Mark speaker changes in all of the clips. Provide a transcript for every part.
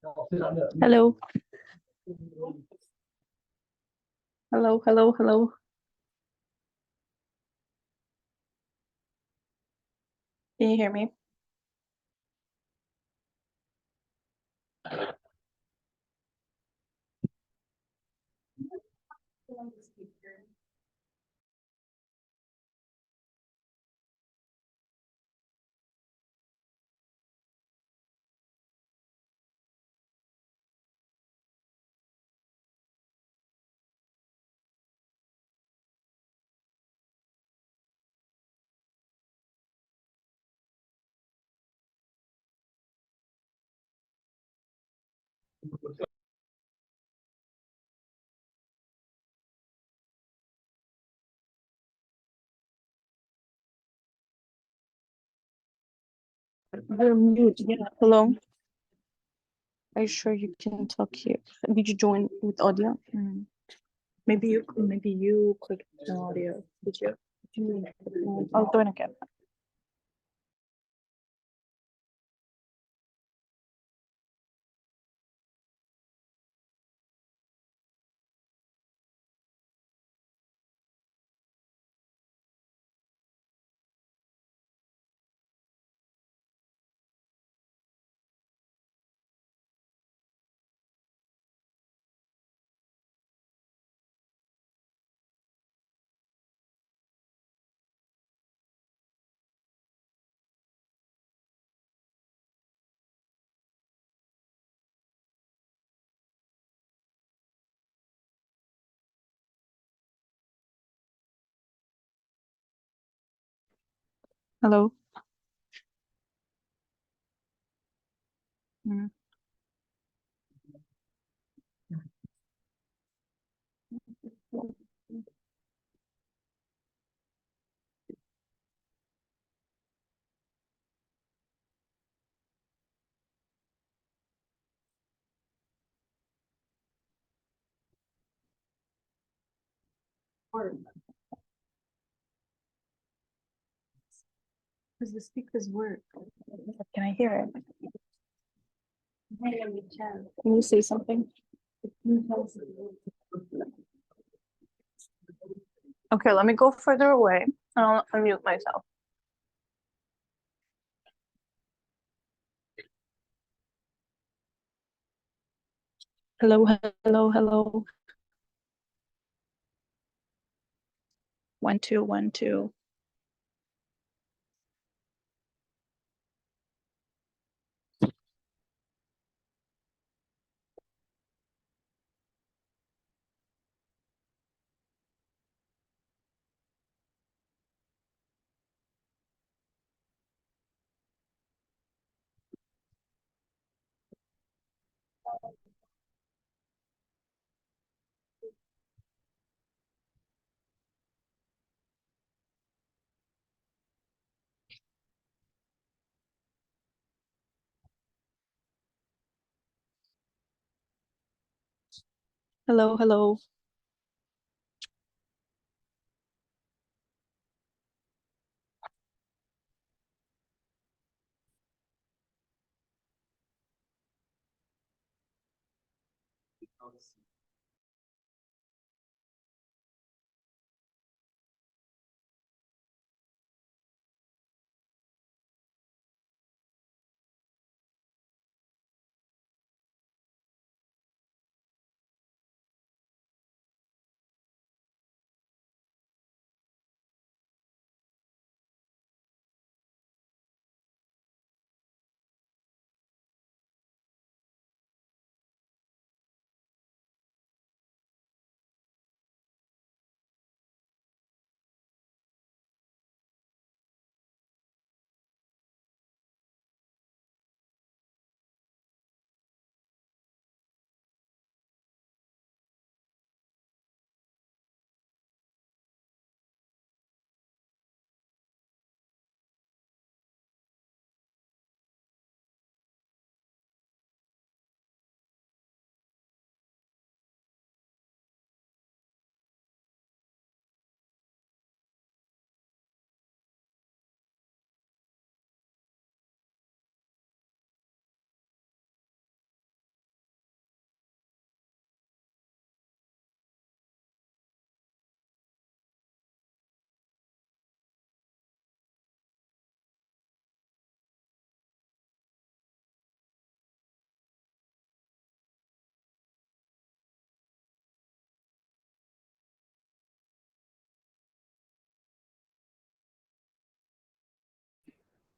Speaker 1: Hello, hello, hello, hello. Can you hear me? You're mute. Yeah. Hello. Are you sure you can talk here? Did you join with audio? Maybe you clicked the audio. Did you? I'll join again. Hello. Mm. Because the speakers work. Can I hear it? Can you say something? Okay, let me go further away. I'll unmute myself. Hello, hello, hello. 1 2 1 2. Hello, hello.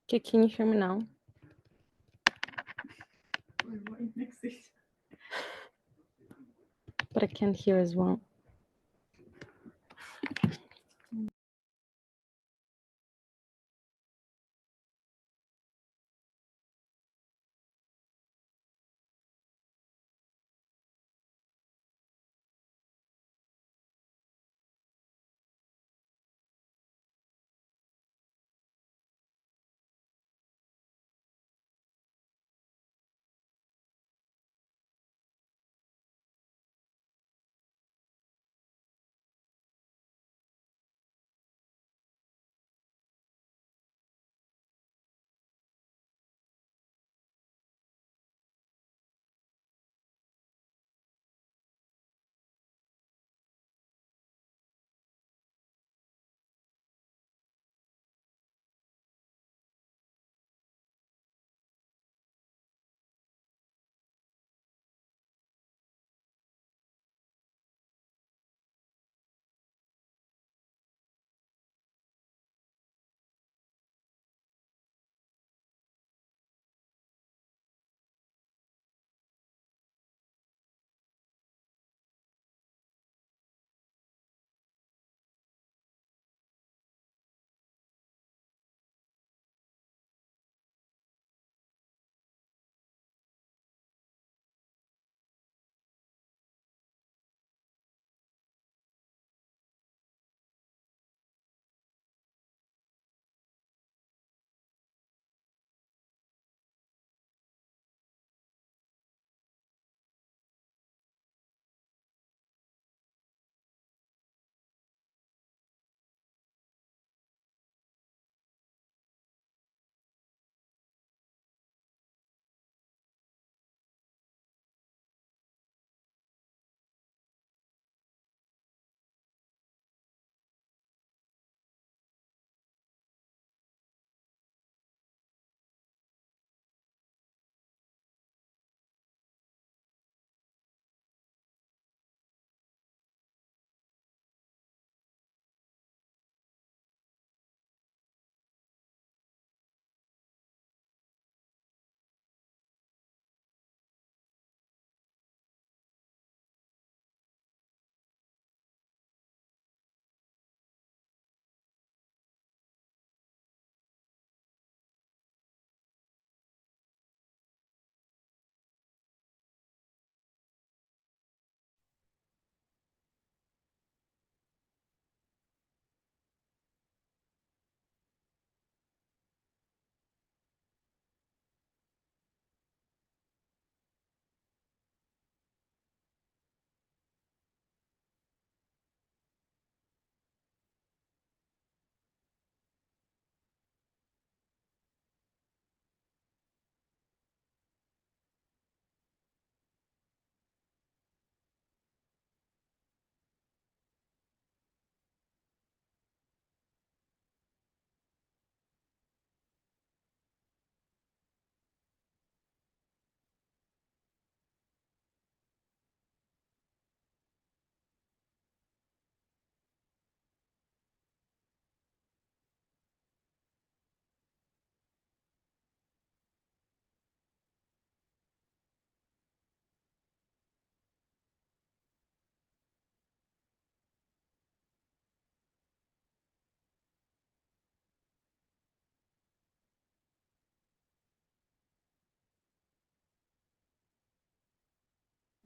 Speaker 1: Okay, can you hear me now? But I can't hear as well.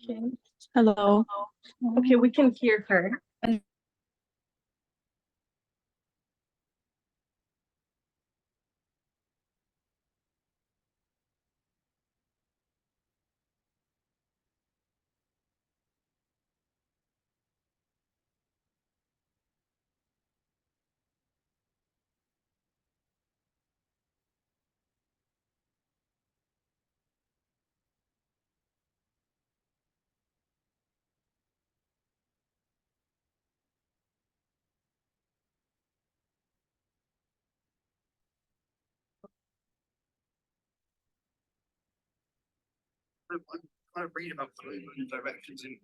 Speaker 1: Okay. Hello. Okay, we can hear her. And
Speaker 2: I read about the directions in.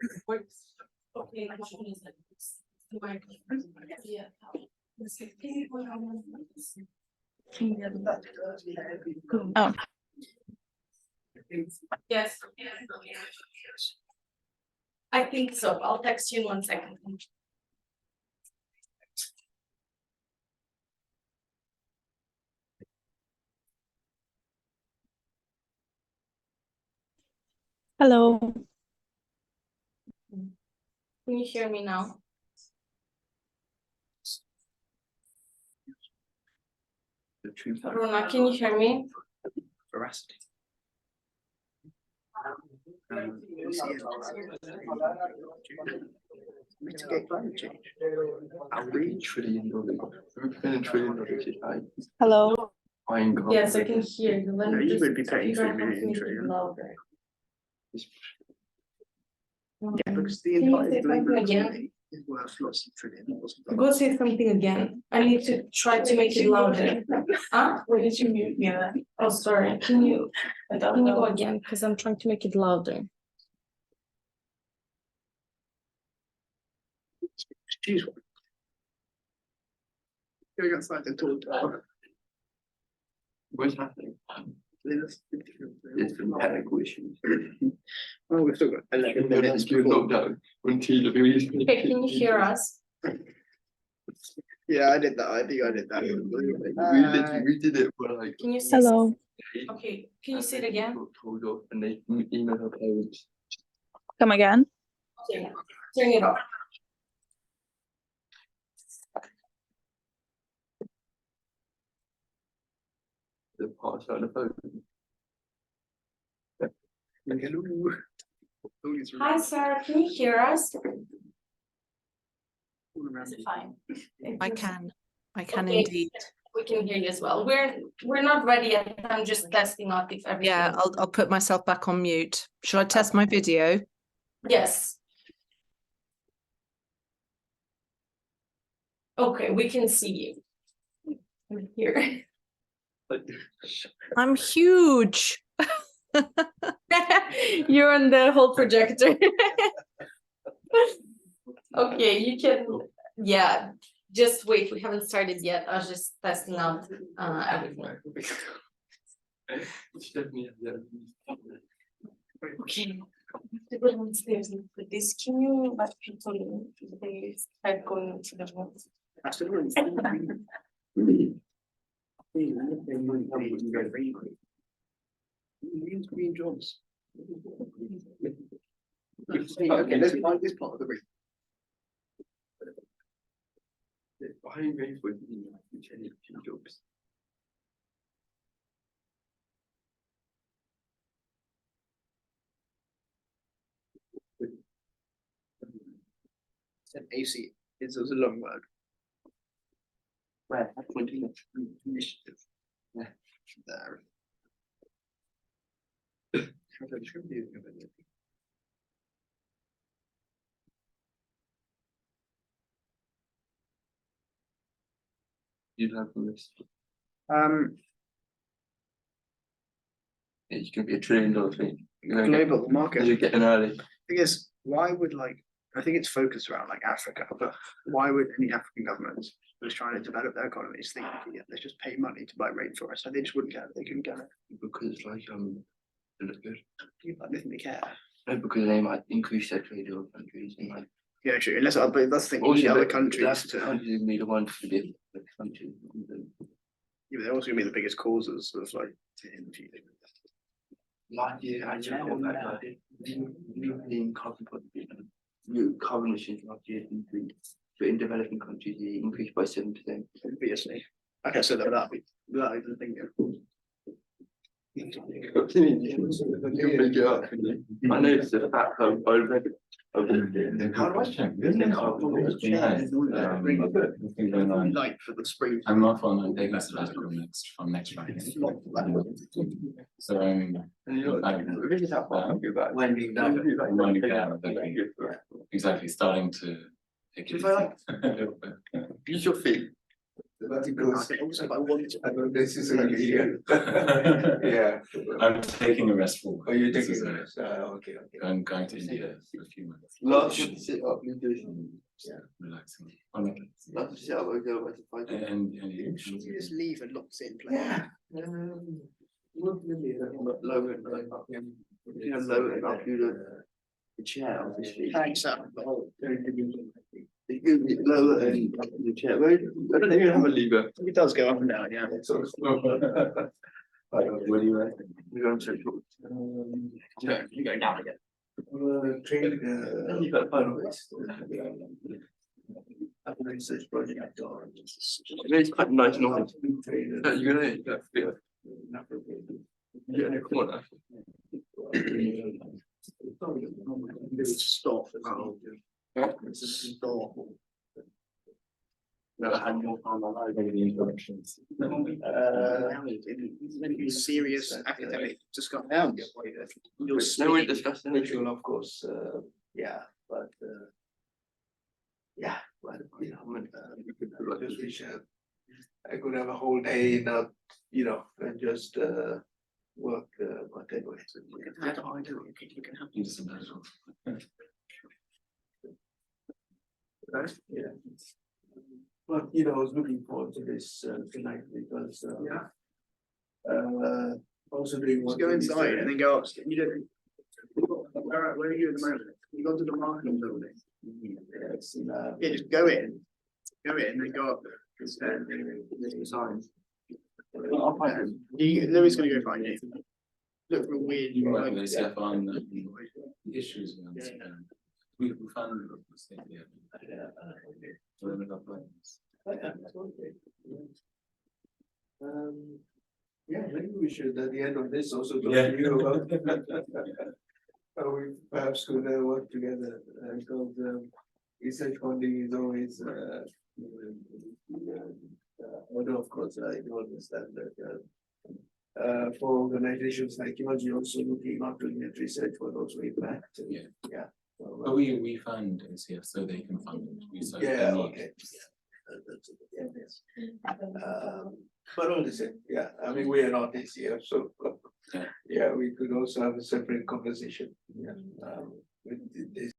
Speaker 3: Okay. Yeah.
Speaker 1: Oh,
Speaker 3: Yes. I think so. I'll text you in 1 second.
Speaker 1: hello.
Speaker 3: Can you hear me now?
Speaker 2: The truth.
Speaker 3: Rona, can you hear me?
Speaker 2: Veracity. Mitigate climate change.
Speaker 1: Hello.
Speaker 3: Yes, I can hear you. Let
Speaker 2: No,
Speaker 3: me
Speaker 2: you
Speaker 3: just
Speaker 2: would be paying
Speaker 3: figure
Speaker 2: 3
Speaker 3: out how to
Speaker 2: million
Speaker 3: make it
Speaker 2: trillion.
Speaker 3: louder.
Speaker 2: Yeah, because the
Speaker 3: Can you
Speaker 2: entire
Speaker 3: say
Speaker 2: global
Speaker 3: something again?
Speaker 2: economy is worth lots of trillions.
Speaker 3: Go say something again. I need to try to make it louder. Huh? Where did you mute me at? Oh, sorry. Can you go again? Because I'm trying to make it louder.
Speaker 2: Choose one. Going outside and talk to
Speaker 4: What's happening? It's been technical issues.
Speaker 2: Oh, we've still got 11 minutes
Speaker 4: You're
Speaker 2: before.
Speaker 4: knocked out when TW.
Speaker 3: Okay, can you hear us?
Speaker 2: Yeah, I did that. I think I did that.
Speaker 4: We did it for like.
Speaker 3: Can you say?
Speaker 1: Hello.
Speaker 3: Okay, can you say it again?
Speaker 4: Told off and they emailed her parents.
Speaker 1: Come again.
Speaker 3: Okay, turn it off.
Speaker 4: The pass out the phone.
Speaker 2: Hello.
Speaker 3: Hi, Sarah, can you hear us? Is it fine?
Speaker 5: I can
Speaker 3: Okay.
Speaker 5: indeed.
Speaker 3: We can hear you as well. We're not ready yet. I'm just testing out if everything.
Speaker 5: Yeah, I'll put myself back on mute. Shall I test my video?
Speaker 3: Yes. Okay, we can see you. I'm here.
Speaker 5: I'm huge.
Speaker 3: You're on the whole projector. Okay, you can, yeah, just wait, we haven't started yet. I was just testing out everything.
Speaker 4: It's definitely
Speaker 3: Okay. To go downstairs and put this, can you let people in? They start going into the room.
Speaker 2: Green jobs. Okay, let's find this part of the room.
Speaker 4: behind me for which any few jobs.
Speaker 2: AC is a long word.
Speaker 4: Where? Pointing at initiative.
Speaker 2: There.
Speaker 4: You'd have this. It's gonna be $1 trillion thing.
Speaker 2: Global market.
Speaker 4: You're getting early.
Speaker 2: Thing is, why would I think it's focused around Africa, but why would any African governments who's trying to develop their economies think, yeah, let's just pay money to buy rainforests? So they just wouldn't care. They couldn't get it.
Speaker 4: Because they look good.
Speaker 2: I don't think they care.
Speaker 4: No, because they might increase their trade with other countries and
Speaker 2: Yeah, true. Unless but that's the thing.
Speaker 4: also
Speaker 2: The other
Speaker 4: the
Speaker 2: countries.
Speaker 4: countries need the ones to be the countries.
Speaker 2: Yeah, they're also gonna be the biggest causes of
Speaker 4: Last year, I checked on that. European carbon emissions last year increased, but in developing countries, it increased by 7%.
Speaker 2: obviously. Okay, so that'd be the thing.
Speaker 4: I know it's a fact over.
Speaker 2: How do I check? Light for the spring.
Speaker 6: I'm not on a sabbatical from next Friday. So I'm winding down, exactly starting to take it.
Speaker 4: Use your feet.
Speaker 2: I can also, if I want to.
Speaker 7: I don't necessarily, yeah.
Speaker 6: I'm taking a rest for.
Speaker 7: Oh, you're
Speaker 6: this
Speaker 7: taking
Speaker 6: is
Speaker 7: a rest, okay.
Speaker 6: I'm going to India for a few months.
Speaker 4: Last to sit up, you do.
Speaker 6: Relaxing. Oh, no.
Speaker 4: Last to sit up, I go back to fight.
Speaker 6: And you.
Speaker 2: Should you just leave and lock it in place?
Speaker 7: Yeah.
Speaker 4: Lower and up, you know, lower and up, you the chair, obviously.
Speaker 2: Thanks, sir.
Speaker 4: You go a bit lower and up in the chair, right? I don't think you have a lever.
Speaker 2: It does go up and down, yeah.
Speaker 4: What do you reckon? You're going to.
Speaker 2: You go down again.
Speaker 4: You've got a phone on this. Research project I've done. It's quite nice knowledge. You're gonna get in a corner.
Speaker 2: Stop. It's a stop.
Speaker 4: Never had more time on my life.
Speaker 6: Interruptions.
Speaker 2: Serious academic discussion. You're
Speaker 4: No, we're discussing it.
Speaker 7: Ritual, of course, yeah, but, yeah, but, you know, I just wish I could have a whole day in a, you know, and just, work, but anyway.
Speaker 2: How do I do it? You can have.
Speaker 6: You just imagine.
Speaker 7: Yeah. But, you know, I was looking forward to this, tonight because, also doing.
Speaker 2: Just go inside and then go upstairs. You don't. Where are you at the moment? You go to the marketing building.
Speaker 7: Yes,
Speaker 2: Yeah, just go in. Go in and then go up the stairs. Signs. I'll find him. Louis gonna go find you. Look real weird.
Speaker 6: You might have stuff on the issues around this. We found it.
Speaker 7: Yeah, maybe we should, at the end of this, also talk
Speaker 6: Yeah.
Speaker 7: to you about. How we perhaps could work together, because research funding is always, although of course I do understand that. For organizations like yours, you're also looking not only at research, but also impact.
Speaker 6: Yeah.
Speaker 7: Yeah. So,
Speaker 6: But we fund NCF so they can fund it. We so
Speaker 7: yeah,
Speaker 6: they need-
Speaker 7: okay. Yeah, yes. But all the same, yeah, I mean, we are not ACF, so.
Speaker 6: Yeah.
Speaker 7: Yeah, we could also have a separate conversation, yeah, with this.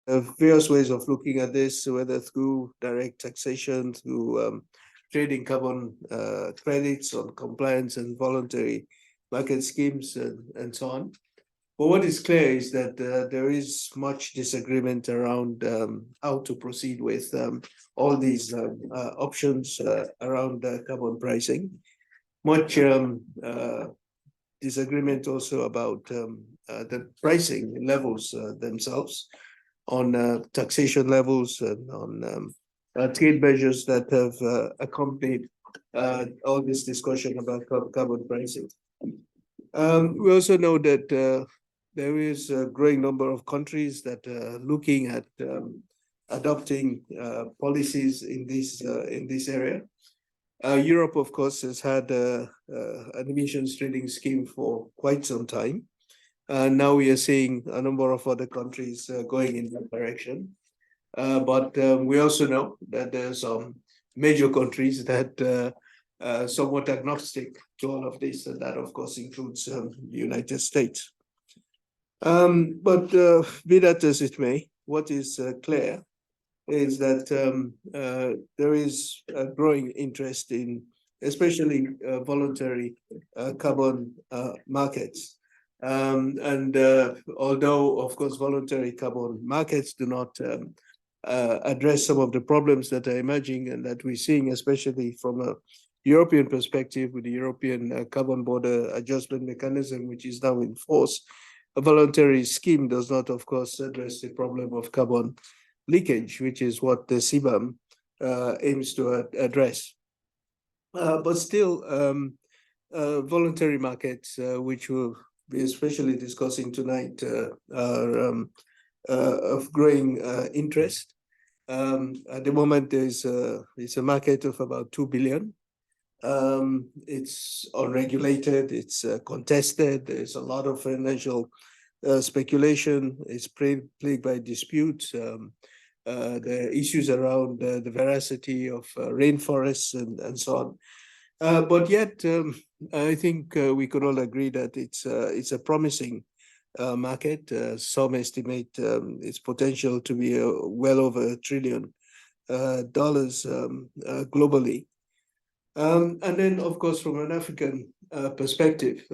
Speaker 7: various ways of looking at this, whether through direct taxation, through trading carbon credits on compliance and voluntary market schemes and so on. But what is clear is that there is much disagreement around how to proceed with all these options around carbon pricing. Much disagreement also about the pricing levels themselves, on taxation levels and on trade measures that have accompanied all this discussion about carbon pricing. We also know that there is a growing number of countries that are looking at adopting policies in this area. Europe, of course, has had an emissions trading scheme for quite some time. Now we are seeing a number of other countries going in that direction. But we also know that there are some major countries that are somewhat agnostic to all of this, and that, of course, includes the United States. But be that as it may, what is clear is that there is a growing interest in especially voluntary carbon markets. And although, of course, voluntary carbon markets do not address some of the problems that are emerging and that we're seeing, especially from a European perspective with the European Carbon Border Adjustment Mechanism, which is now in force, a voluntary scheme does not, of course, address the problem of carbon leakage, which is what the CBAM aims to address. But still, voluntary markets, which we'll be especially discussing tonight, are of growing interest. At the moment, there's a market of about 2 billion. It's unregulated, it's contested, there's a lot of financial speculation, it's plagued by disputes. The issues around the veracity of rainforests and so on. But yet, I think we could all agree that it's a promising market. Some estimate its potential to be well over $1 trillion globally. And then, of course, from an African perspective,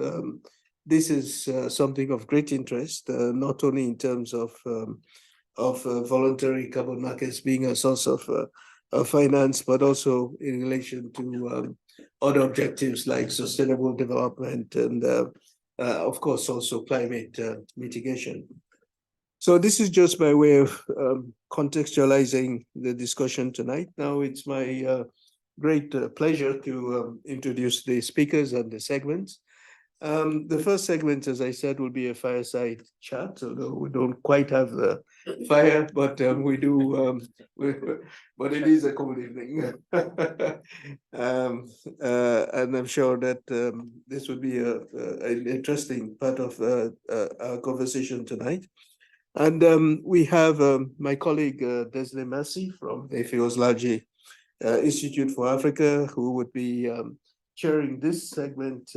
Speaker 7: this is something of great interest, not only in terms of voluntary carbon markets being a source of finance, but also in relation to other objectives like sustainable development and, of course, also climate mitigation. So this is just by way of contextualizing the discussion tonight. Now it's my great pleasure to introduce the speakers and the segments. The first segment, as I said, will be a fireside chat, although we don't quite have the fire, but we do, but it is a cold evening. And I'm sure that this will be an interesting part of our conversation tonight. And we have my colleague, Desley Massey from the Firoz Lalji Institute for Africa, who would be chairing this segment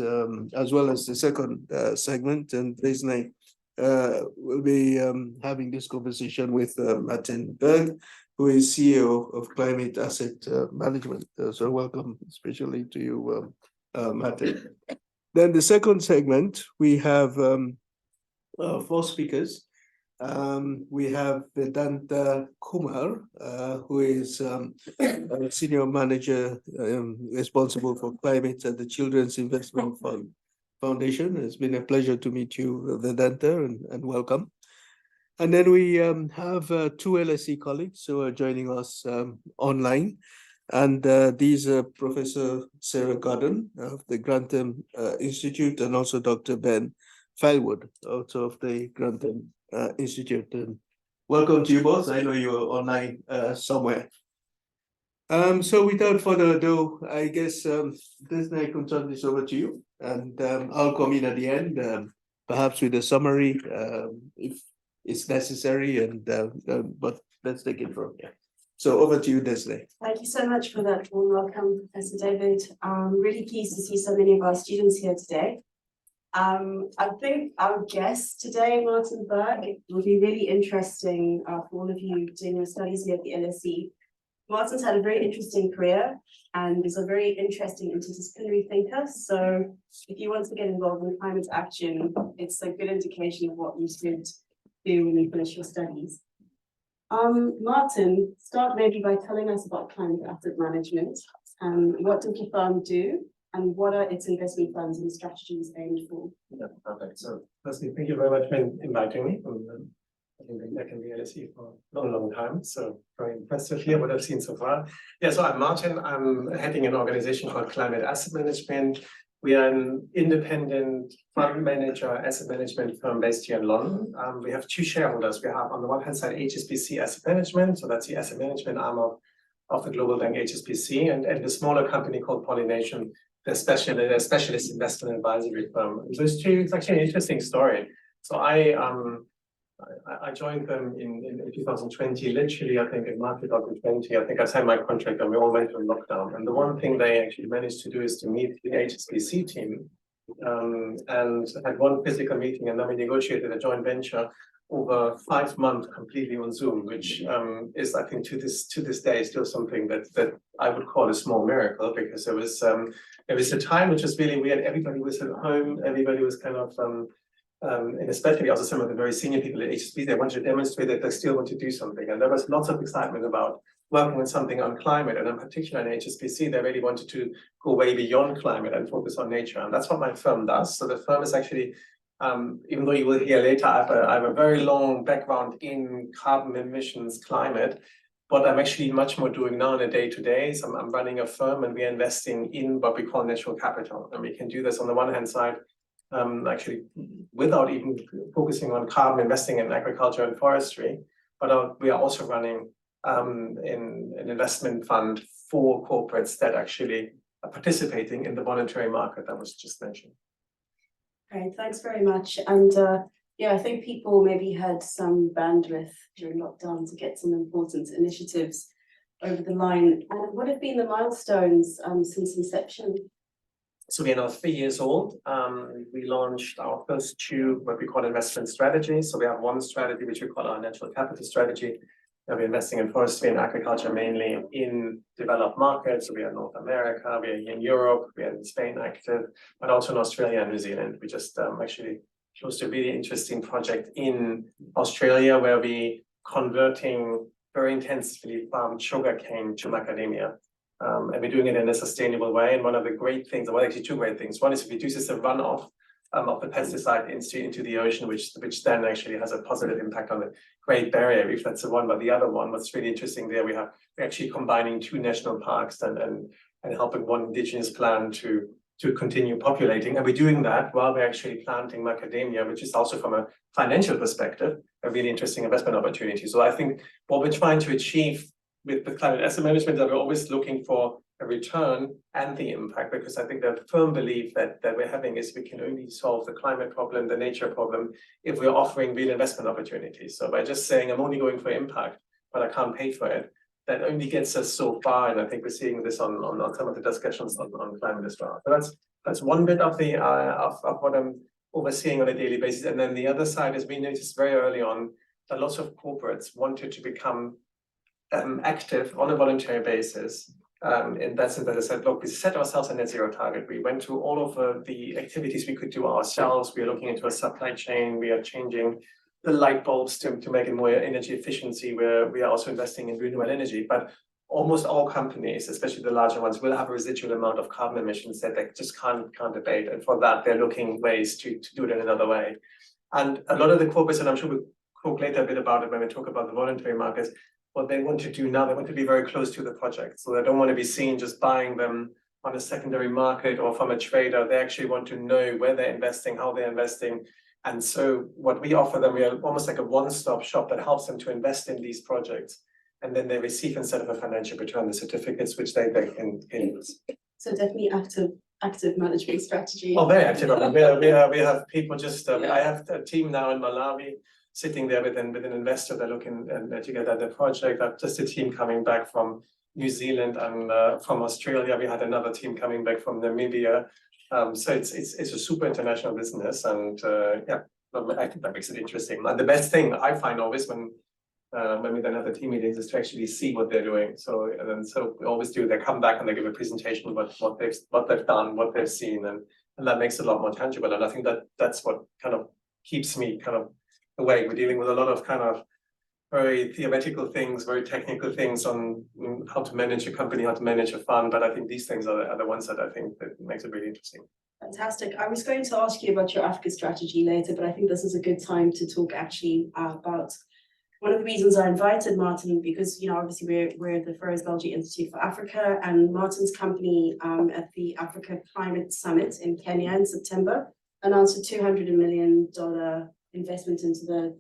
Speaker 7: as well as the second segment, and Desley will be having this conversation with Martin Berg, who is CEO of Climate Asset Management. So welcome, especially to you, Martin. Then the second segment, we have 4 speakers. We have Vedanta Kumar, who is a senior manager responsible for climate at the Children's Investment Foundation. It's been a pleasure to meet you, Vedanta, and welcome. And then we have 2 LSE colleagues who are joining us online. And these are Professor Sarah Gordon of the Grantham Institute and also Dr. Ben Filewood, also of the Grantham Institute. And welcome to you both. I know you're online somewhere. So without further ado, I guess Disney, I can turn this over to you, and I'll come in at the end, perhaps with a summary if it's necessary, and but let's take it from here. So over to you, Disney.
Speaker 8: Thank you so much for that warm welcome, Professor David. I'm really pleased to see so many of our students here today. I think our guest today, Martin Berg, it will be really interesting for all of you doing your studies here at the LSE. Martin's had a very interesting career and is a very interesting interdisciplinary thinker. So if you want to get involved in climate action, it's a good indication of what you should do when you finish your studies. Martin, start maybe by telling us about climate asset management. What does your firm do? And what are its investment funds and strategies aimed for?
Speaker 9: Yeah, perfect. So firstly, thank you very much for inviting me. I think I can be LSE for a long time. So very impressive here, what I've seen so far. Yeah, so I'm Martin. I'm heading an organization called Climate Asset Management. We are an independent fund manager, asset management firm based here in London. We have two shareholders. We have on the one hand side HSBC Asset Management. So that's the asset management arm of the global bank HSBC, and the smaller company called Pollination, the specialist investment advisory firm. Those two, it's actually an interesting story. So I joined them in 2020, literally, I think in March 2020, I think I signed my contract and we all went to lockdown. And the one thing they actually managed to do is to meet the HSBC team and had one physical meeting, and then we negotiated a joint venture over 5 months completely on Zoom, which is, I think, to this day still something that I would call a small miracle, because it was a time which was really weird. Everybody was at home, everybody was kind of and especially also some of the very senior people at HSBC, they wanted to demonstrate that they still want to do something. And there was lots of excitement about working on something on climate. And in particular in HSBC, they really wanted to go way beyond climate and focus on nature. And that's what my firm does. So the firm is actually, even though you will hear later, I have a very long background in carbon emissions, climate. What I'm actually much more doing now on a day-to-day is I'm running a firm and we're investing in what we call natural capital. And we can do this on the one hand side, actually without even focusing on carbon, investing in agriculture and forestry, but we are also running in an investment fund for corporates that actually are participating in the voluntary market that was just mentioned.
Speaker 8: Great, thanks very much. And yeah, I think people maybe had some bandwidth during lockdown to get some important initiatives over the line. And what have been the milestones since inception?
Speaker 9: So we are now 3 years old. We launched our first two, what we call investment strategies. So we have one strategy, which we call our natural capital strategy. And we're investing in forestry and agriculture, mainly in developed markets. So we are in North America, we are in Europe, we are in Spain active, but also in Australia and New Zealand. We just actually closed a really interesting project in Australia where we converting very intensively farmed sugarcane to macadamia. And we're doing it in a sustainable way. And one of the great things, well, actually two great things. One is it reduces the runoff of the pesticide into the ocean, which then actually has a positive impact on the Great Barrier Reef. That's the one. But the other one, what's really interesting there, we're actually combining two national parks and helping one indigenous plant to continue populating. And we're doing that while we're actually planting macadamia, which is also from a financial perspective, a really interesting investment opportunity. So I think what we're trying to achieve with the climate asset management, that we're always looking for a return and the impact, because I think the firm belief that we're having is we can only solve the climate problem, the nature problem, if we're offering real investment opportunities. So by just saying I'm only going for impact, but I can't pay for it, that only gets us so far. And I think we're seeing this on some of the discussions on climate as well. So that's one bit of the of what I'm overseeing on a daily basis. And then the other side is we noticed very early on that lots of corporates wanted to become active on a voluntary basis. In that sense, that I said, look, we set ourselves a net zero target. We went through all of the activities we could do ourselves. We are looking into a supply chain. We are changing the light bulbs to make it more energy efficiency, where we are also investing in renewable energy. But almost all companies, especially the larger ones, will have a residual amount of carbon emissions that they just can't abate. And for that, they're looking ways to do it in another way. And a lot of the corporates, and I'm sure we'll talk later a bit about it when we talk about the voluntary markets, what they want to do now, they want to be very close to the project. So they don't want to be seen just buying them on a secondary market or from a trader. They actually want to know where they're investing, how they're investing. And so what we offer them, we are almost like a one-stop shop that helps them to invest in these projects. And then they receive, instead of a financial return, the certificates, which they can use.
Speaker 8: So definitely active management strategy.
Speaker 9: Oh, very active. I mean, we have people just, I have a team now in Malawi sitting there with an investor. They're looking together at the project. I've just a team coming back from New Zealand, and from Australia. We had another team coming back from Namibia. So it's a super international business, and yeah, I think that makes it interesting. And the best thing I find always when we then have the team meetings is to actually see what they're doing. So we always do. They come back and they give a presentation of what they've done, what they've seen, and that makes it a lot more tangible. And I think that's what kind of keeps me kind of awake. We're dealing with a lot of kind of very theoretical things, very technical things on how to manage a company, how to manage a fund. But I think these things are the ones that I think that makes it really interesting.
Speaker 8: Fantastic. I was going to ask you about your Africa strategy later, but I think this is a good time to talk actually about one of the reasons I invited Martin, because, you know, obviously we're the Firoz Lalji Institute for Africa, and Martin's company at the Africa Climate Summit in Kenya in September announced a $200 million investment into the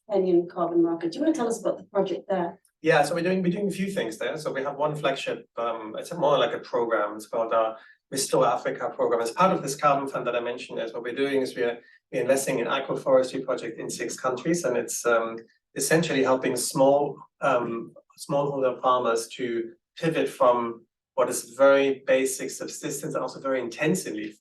Speaker 8: Kenyan carbon market. Do you want to tell us about the project there?
Speaker 9: Yeah, so we're doing a few things there. So we have one flagship, it's more like a program. It's called Restore Africa program. As part of this carbon fund that I mentioned, what we're doing is we're investing in agroforestry project in 6 countries, and it's essentially helping smallholder farmers to pivot from what is very basic subsistence and also very intensively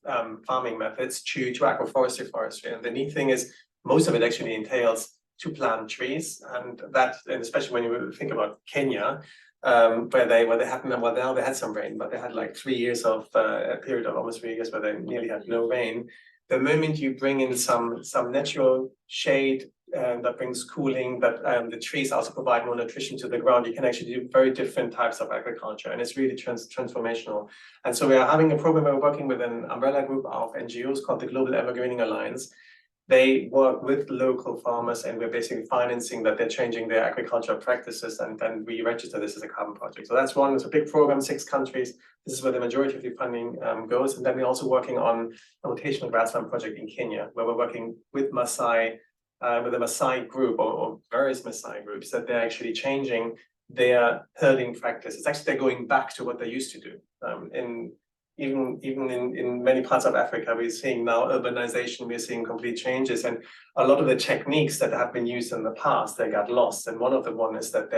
Speaker 9: farming methods to agroforestry forestry. And the neat thing is most of it actually entails to plant trees, and especially when you think about Kenya, where they had some rain, but they had like 3 years of a period of almost 3 years where they nearly had no rain. The moment you bring in some natural shade that brings cooling, that the trees also provide more nutrition to the ground, you can actually do very different types of agriculture, and it's really transformational. And so we are having a program where we're working with an umbrella group of NGOs called the Global Evergreening Alliance. They work with local farmers, and we're basically financing that they're changing their agricultural practices, and then we register this as a carbon project. So that's one. It's a big program, 6 countries. This is where the majority of the funding goes. And then we're also working on a rotational grassland project in Kenya, where we're working with Maasai, with a Maasai group or various Maasai groups, that they're actually changing their herding practices. Actually, they're going back to what they used to do. Even in many parts of Africa, we're seeing now urbanization, we're seeing complete changes, and a lot of the techniques that have been used in the past, they got lost. And one of the one is that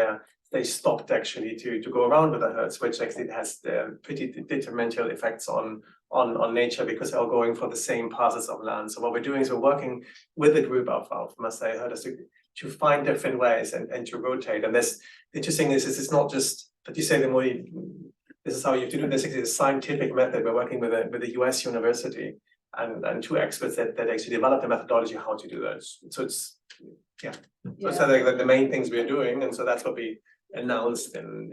Speaker 9: they stopped actually to go around with the herds, which actually has pretty detrimental effects on nature, because they're all going for the same parcels of land. So what we're doing is we're working with a group of Maasai herders to find different ways and to rotate. And this interesting is it's not just that you say the more this is how you have to do this. It's a scientific method. We're working with a US university and 2 experts that actually developed the methodology how to do that. So it's so the main things we're doing, and so that's what we announced in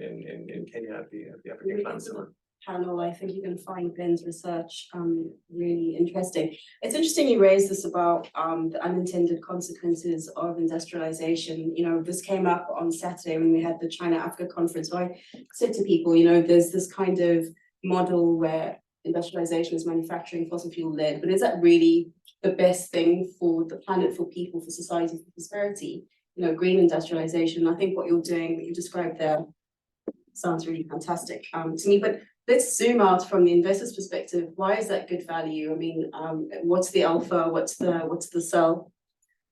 Speaker 9: Kenya at the African Climate Summit.
Speaker 8: Panel, I think you can find Ben's research really interesting. It's interesting you raised this about the unintended consequences of industrialization. You know, this came up on Saturday when we had the China Africa conference. So I said to people, you know, there's this kind of model where industrialization is manufacturing fossil fuel led, but is that really the best thing for the planet, for people, for society, for prosperity? You know, green industrialization. I think what you're doing, what you described there, sounds really fantastic to me. But let's zoom out from the investor's perspective. Why is that good value? I mean, what's the alpha? What's the sell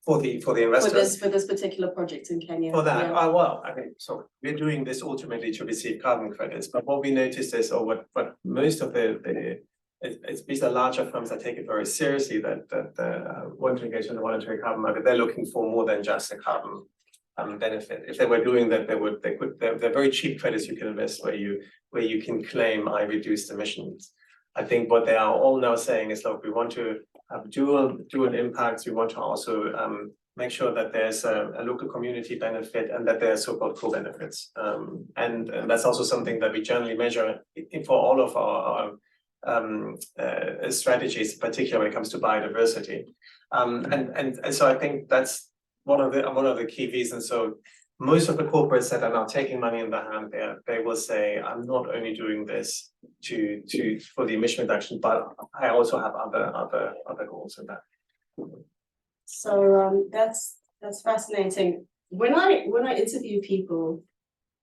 Speaker 9: For the investors.
Speaker 8: for this particular project in Kenya?
Speaker 9: For that,
Speaker 8: yeah.
Speaker 9: well, I mean, so we're doing this ultimately to receive carbon credits. But what we noticed is, or what most of it's these are larger firms that take it very seriously, that want to engage in the voluntary carbon market. They're looking for more than just a carbon benefit. If they were doing that, they're very cheap credits you can invest where you can claim I reduced emissions. I think what they are all now saying is, look, we want to have dual impacts. We want to also make sure that there's a local community benefit and that there are so-called co-benefits. And that's also something that we generally measure for all of our strategies, particularly when it comes to biodiversity. And so I think that's one of the key reasons. So most of the corporates that are now taking money in their hand, they will say, I'm not only doing this for the emission reduction, but I also have other goals in that.
Speaker 8: So that's fascinating. When I interview people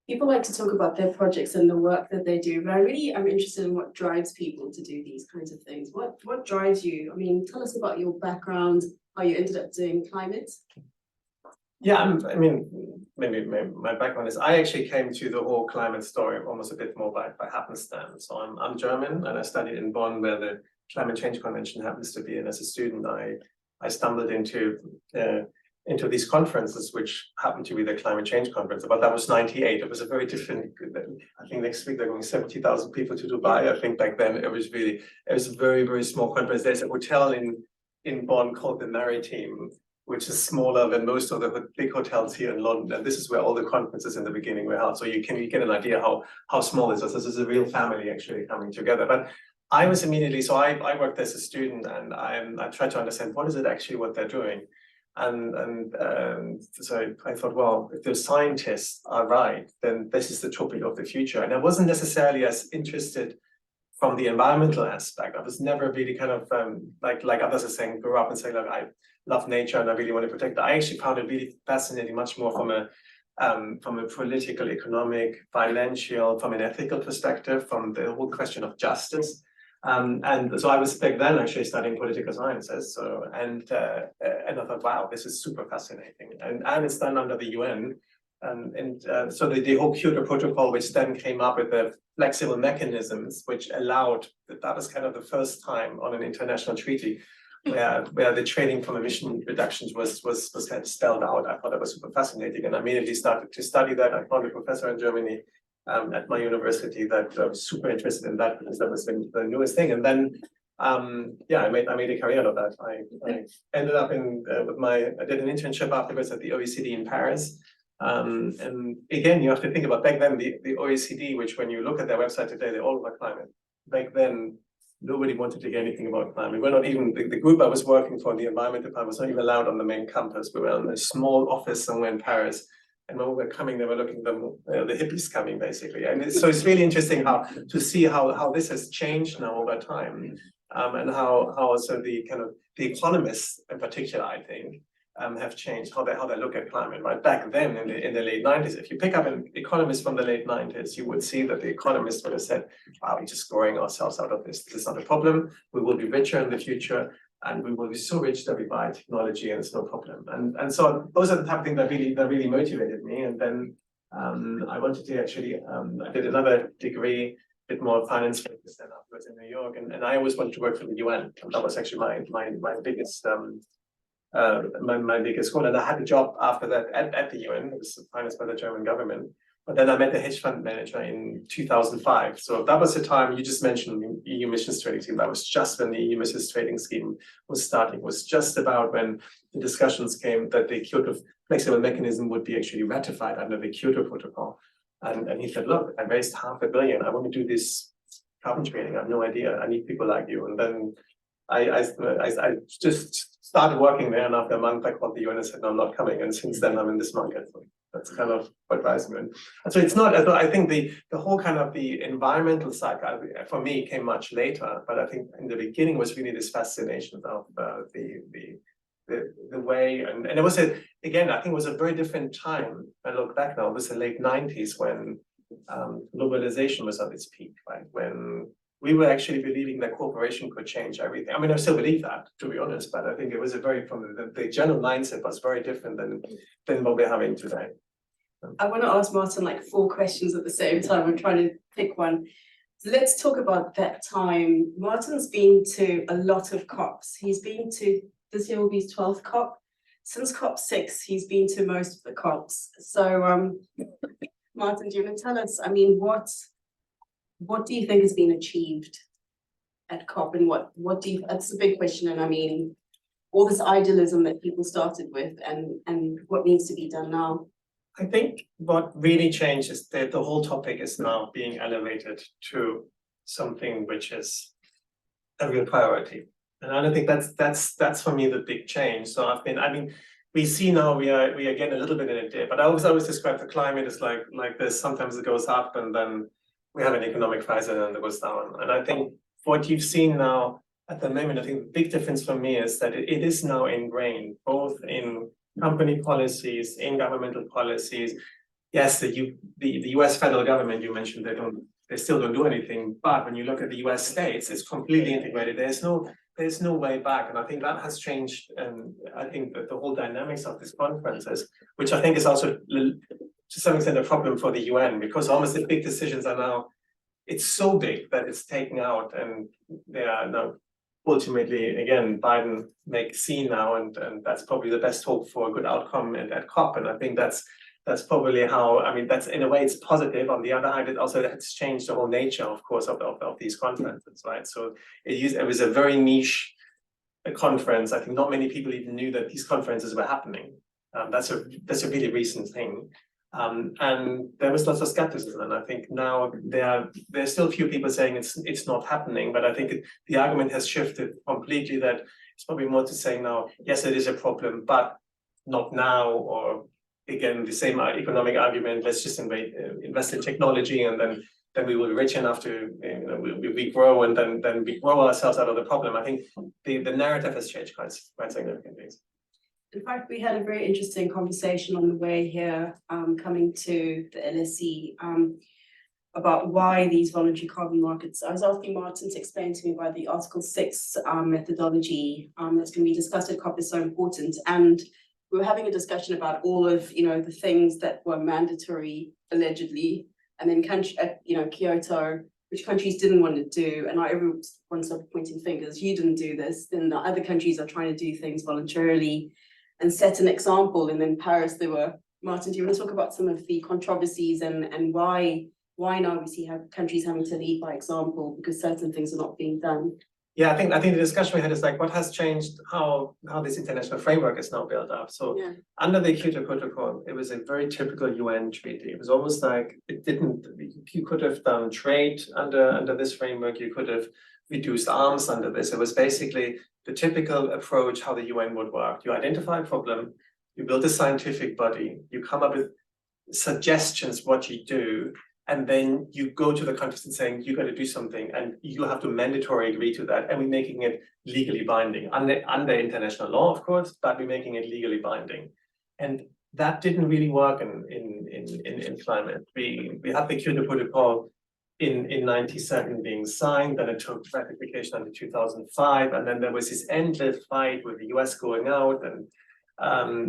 Speaker 8: like to talk about their projects and the work that they do, but I really am interested in what drives people to do these kinds of things. What drives you? I mean, tell us about your background, how you ended up doing climate.
Speaker 9: Yeah, I mean, maybe my background is I actually came to the whole climate story almost a bit more by happenstance. So I'm German and I studied in Bonn where the Climate Change Convention happens to be. And as a student, I stumbled into these conferences, which happened to be the Climate Change Conference. But that was '98. It was a very different. I think next week they're going 70,000 people to Dubai. I think back then it was a very, very small conference. There's a hotel in Bonn called the Maritime, which is smaller than most of the big hotels here in London. And this is where all the conferences in the beginning were held. So you get an idea how small this is. This is a real family actually coming together. But I was immediately, so I worked as a student and I tried to understand what is it actually what they're doing. And so I thought, well, if the scientists are right, then this is the topic of the future. And I wasn't necessarily as interested from the environmental aspect. I was never really kind of like others are saying, grow up and say, look, I love nature and I really want to protect it. I actually found it really fascinating, much more from a political, economic, financial, from an ethical perspective, from the whole question of justice. And so I was back then actually studying political sciences. So and I thought, wow, this is super fascinating. And it's done under the UN. So the whole Kyoto Protocol, which then came up with the flexible mechanisms, which allowed that was kind of the first time on an international treaty where the trading from emission reductions was kind of spelled out. I thought that was super fascinating, and I immediately started to study that. I found a professor in Germany at my university that was super interested in that because that was the newest thing. And then I made a career out of that. I ended up I did an internship afterwards at the OECD in Paris. And again, you have to think about back then the OECD, which when you look at their website today, they're all about climate. Back then, nobody wanted to hear anything about climate. We're not even the group I was working for, the environment department, was not even allowed on the main campus. We were in a small office somewhere in Paris. And when we were coming, they were looking at the hippies coming basically. And so it's really interesting to see how this has changed now over time, and how also the economists in particular, I think, have changed how they look at climate. Right back then in the late 90s, if you pick up an economist from the late 90s, you would see that the economists would have said, "Wow, we're just growing ourselves out of this. This is not a problem. We will be richer in the future, and we will be so rich that we buy technology, and it's no problem." And so those are the type of things that really motivated me. And then I wanted to actually I did another degree, a bit more finance focused, then afterwards in New York, and I always wanted to work for the UN. And that was actually my biggest my biggest goal. And I had a job after that at the UN. It was financed by the German government. But then I met the hedge fund manager in 2005. So that was the time you just mentioned, the EU emissions trading scheme. That was just when the EU emissions trading scheme was starting. It was just about when the discussions came that the Kyoto flexible mechanism would be actually ratified under the Kyoto Protocol. And he said, look, I raised $500 million. I want to do this carbon trading. I have no idea. I need people like you. And then I just started working there, and after a month I called the UN and said, no, I'm not coming. And since then I'm in this market. So that's kind of what drives me. And so it's not, I think the whole kind of the environmental side for me came much later, but I think in the beginning was really this fascination of the way, and it was again, I think it was a very different time. I look back now, it was the late 90s when globalization was at its peak, right? When we were actually believing that cooperation could change everything. I mean, I still believe that, to be honest, but I think it was the general mindset was very different than what we're having today.
Speaker 8: I want to ask Martin like 4 questions at the same time. I'm trying to pick one. So let's talk about that time. Martin's been to a lot of COPs. He's been to, this year will be his 12th COP. Since COP6, he's been to most of the COPs. So Martin, do you want to tell us, I mean, what do you think has been achieved at COP, and what do you, that's a big question. And I mean, all this idealism that people started with, and what needs to be done now?
Speaker 9: I think what really changed is that the whole topic is now being elevated to something which is a real priority. And I don't think that's for me the big change. So we see now we are getting a little bit in a dip, but I always describe the climate as like this. Sometimes it goes up and then we have an economic crisis and then it goes down. And I think what you've seen now at the moment, I think the big difference for me is that it is now ingrained both in company policies, in governmental policies. Yes, the US federal government, you mentioned, they still don't do anything. But when you look at the US states, it's completely integrated. There's there's no way back, and I think that has changed. And I think that the whole dynamics of this conferences, which I think is also to some extent a problem for the UN, because almost the big decisions are now, it's so big that it's taken out, and they are now ultimately, again, Biden makes scene now, and that's probably the best hope for a good outcome at COP. And I think that's probably how, I mean, that's in a way it's positive. On the other hand, it also has changed the whole nature, of course, of these conferences, right? So it was a very niche conference. I think not many people even knew that these conferences were happening. That's a really recent thing. And there was lots of skepticism, and I think now there's still a few people saying it's not happening, but I think the argument has shifted completely, that it's probably more to say now, yes, it is a problem, but not now, or again, the same economic argument, let's just invest in technology, and then we will be rich enough to, we grow, and then we grow ourselves out of the problem. I think the narrative has changed quite significantly.
Speaker 8: In fact, we had a very interesting conversation on the way here, coming to the LSE, about why these voluntary carbon markets. I was asking Martin to explain to me why the Article 6 methodology that's going to be discussed at COP is so important. And we were having a discussion about all of the things that were mandatory allegedly, and then Kyoto, which countries didn't want to do, and not everyone started pointing fingers. You didn't do this. Then the other countries are trying to do things voluntarily and set an example. And then Paris, there were, Martin, do you want to talk about some of the controversies and why now we see countries having to lead by example because certain things are not being done?
Speaker 9: Yeah, I think the discussion we had is like, what has changed, how this international framework is now built up. So under the Kyoto Protocol, it was a very typical UN treaty. It was almost like you could have done trade under this framework, you could have reduced arms under this. It was basically the typical approach how the UN would work. You identify a problem, you build a scientific body, you come up with suggestions what you do, and then you go to the countries and saying, you got to do something, and you have to mandatorily agree to that. And we're making it legally binding under international law, of course, but we're making it legally binding. And that didn't really work in climate. We had the Kyoto Protocol in 97 being signed, then it took ratification until 2005, and then there was this endless fight with the US going out, and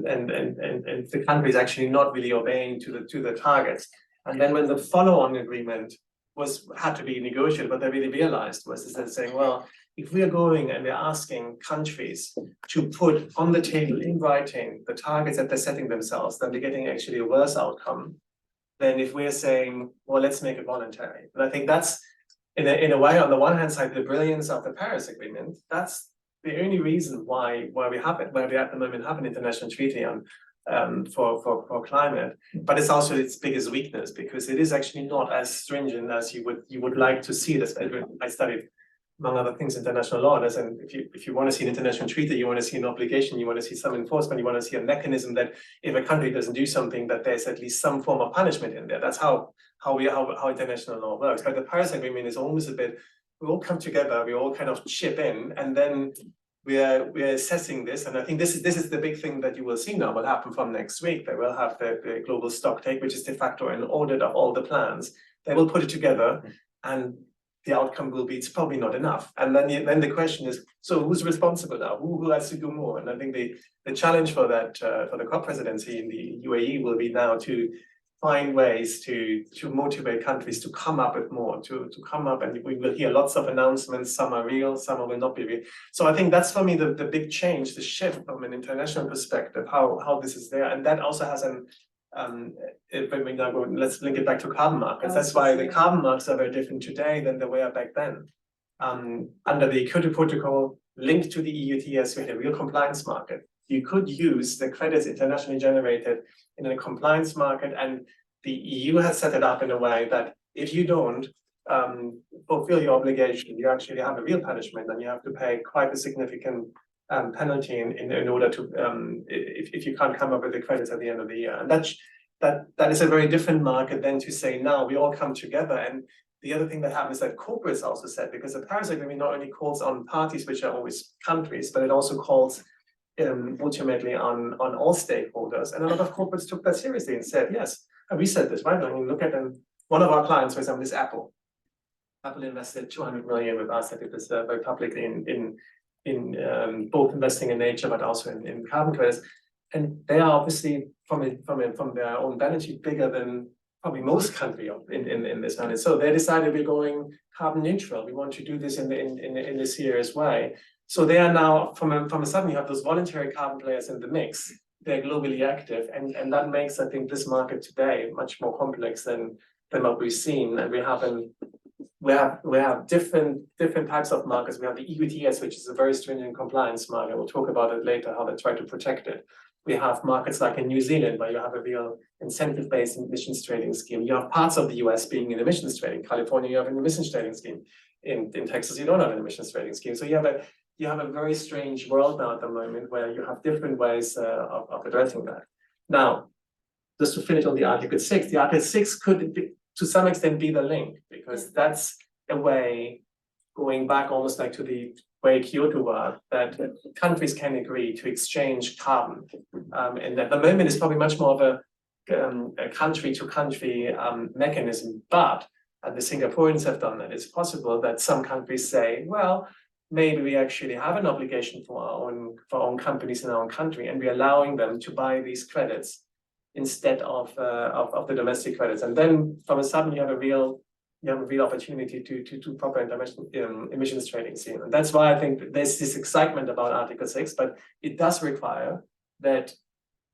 Speaker 9: the countries actually not really obeying to the targets. And then when the follow-on agreement had to be negotiated, what they really realized was that saying, well, if we are going and we're asking countries to put on the table in writing the targets that they're setting themselves, then they're getting actually a worse outcome than if we're saying, well, let's make it voluntary. And I think that's, in a way, on the one hand side, the brilliance of the Paris Agreement. That's the only reason why we at the moment have an international treaty on for climate. But it's also its biggest weakness, because it is actually not as stringent as you would like to see this. I studied, among other things, international law, and if you want to see an international treaty, you want to see an obligation, you want to see some enforcement, you want to see a mechanism that if a country doesn't do something, that there's at least some form of punishment in there. That's how international law works. But the Paris Agreement is almost a bit, we all come together, we all kind of chip in, and then we're assessing this. And I think this is the big thing that you will see now will happen from next week. They will have the global stocktake, which is de facto an audit of all the plans. They will put it together, and the outcome will be, it's probably not enough. And then the question is, so who's responsible now? Who has to do more? And I think the challenge for that, for the COP presidency in the UAE will be now to find ways to motivate countries to come up with more, to come up, and we will hear lots of announcements. Some are real, some will not be real. So I think that's for me the big change, the shift from an international perspective, how this is there. And that also has when we now go, let's link it back to carbon markets. That's why the carbon markets are very different today than they were back then. Under the Kyoto Protocol, linked to the EU ETS, we had a real compliance market. You could use the credits internationally generated in a compliance market, and the EU has set it up in a way that if you don't fulfill your obligation, you actually have a real punishment, and you have to pay quite a significant penalty in order to if you can't come up with the credits at the end of the year. And that is a very different market than to say now we all come together. And the other thing that happens is that corporates also said, because the Paris Agreement not only calls on parties, which are always countries, but it also calls ultimately on all stakeholders. And a lot of corporates took that seriously and said, yes, and we said this, right? I mean, look at one of our clients, for example, is Apple. Apple invested 200 million with us, I think this very publicly in both investing in nature, but also in carbon credits. And they are obviously from their own balance sheet bigger than probably most countries in this planet. So they decided we're going carbon neutral. We want to do this in this year as well. So they are now from a sudden you have those voluntary carbon players in the mix. They're globally active, and that makes, I think, this market today much more complex than what we've seen. And we have different types of markets. We have the EU ETS, which is a very stringent compliance market. We'll talk about it later, how they try to protect it. We have markets like in New Zealand, where you have a real incentive-based emissions trading scheme. You have parts of the US being in emissions trading. California, you have an emissions trading scheme. In Texas, you don't have an emissions trading scheme. So you have a very strange world now at the moment where you have different ways of addressing that. Now, just to finish on the Article 6, the Article 6 could be, to some extent, be the link, because that's a way, going back almost like to the way Kyoto was, that countries can agree to exchange carbon. And at the moment, it's probably much more of a country-to-country mechanism, but the Singaporeans have done that. It's possible that some countries say, well, maybe we actually have an obligation for our own companies in our own country, and we're allowing them to buy these credits instead of the domestic credits. And then from a sudden you have a real opportunity to proper emissions trading scene. And that's why I think there's this excitement about Article 6, but it does require that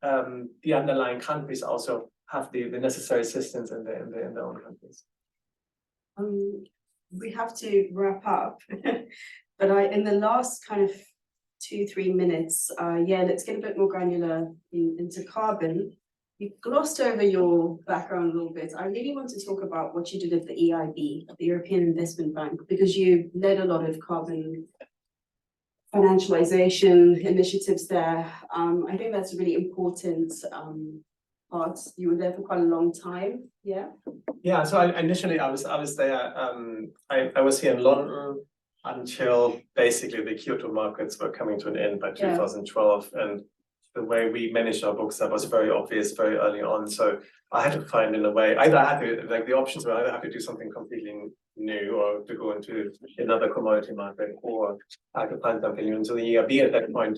Speaker 9: the underlying countries also have the necessary assistance in their own countries.
Speaker 8: We have to wrap up, but in the last kind of 2-3 minutes, let's get a bit more granular into carbon. You glossed over your background a little bit. I really want to talk about what you did at the EIB, the European Investment Bank, because you led a lot of carbon financialization initiatives there. I think that's a really important part. You were there for quite a long time, yeah?
Speaker 9: Yeah, so initially I was there. I was here in London until basically the Kyoto markets were coming to an end by 2012, and the way we managed our books, that was very obvious very early on. So I had to find in a way, either I had to, like the options were either have to do something completely new or to go into another commodity market, or I could find something new. And so the EIB at that point,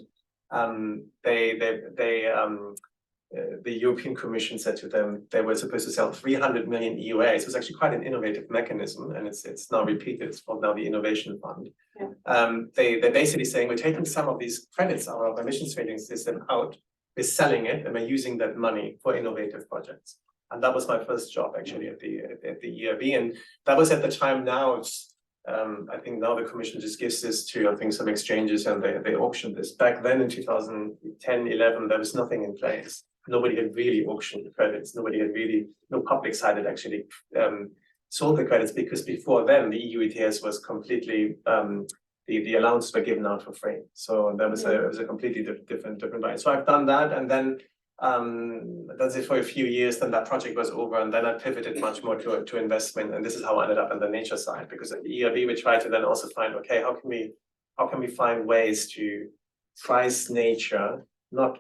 Speaker 9: the European Commission said to them they were supposed to sell 300 million EUAs. It was actually quite an innovative mechanism, and it's now repeated. It's called now the Innovation Fund. Yeah. They're basically saying we're taking some of these credits out of our emissions trading system out, we're selling it, and we're using that money for innovative projects. And that was my first job actually at the EIB, and that was at the time. Now it's I think now the Commission just gives this to, I think, some exchanges, and they auction this. Back then in 2010-11, there was nothing in place. Nobody had really auctioned the credits. No public side had actually sold the credits, because before then the EU ETS was completely, the allowances were given out for free. So that was it was a completely different right. So I've done that, and then that's it for a few years. Then that project was over, and then I pivoted much more to investment, and this is how I ended up on the nature side, because at the EIB we tried to then also find, okay, how can we find ways to price nature, not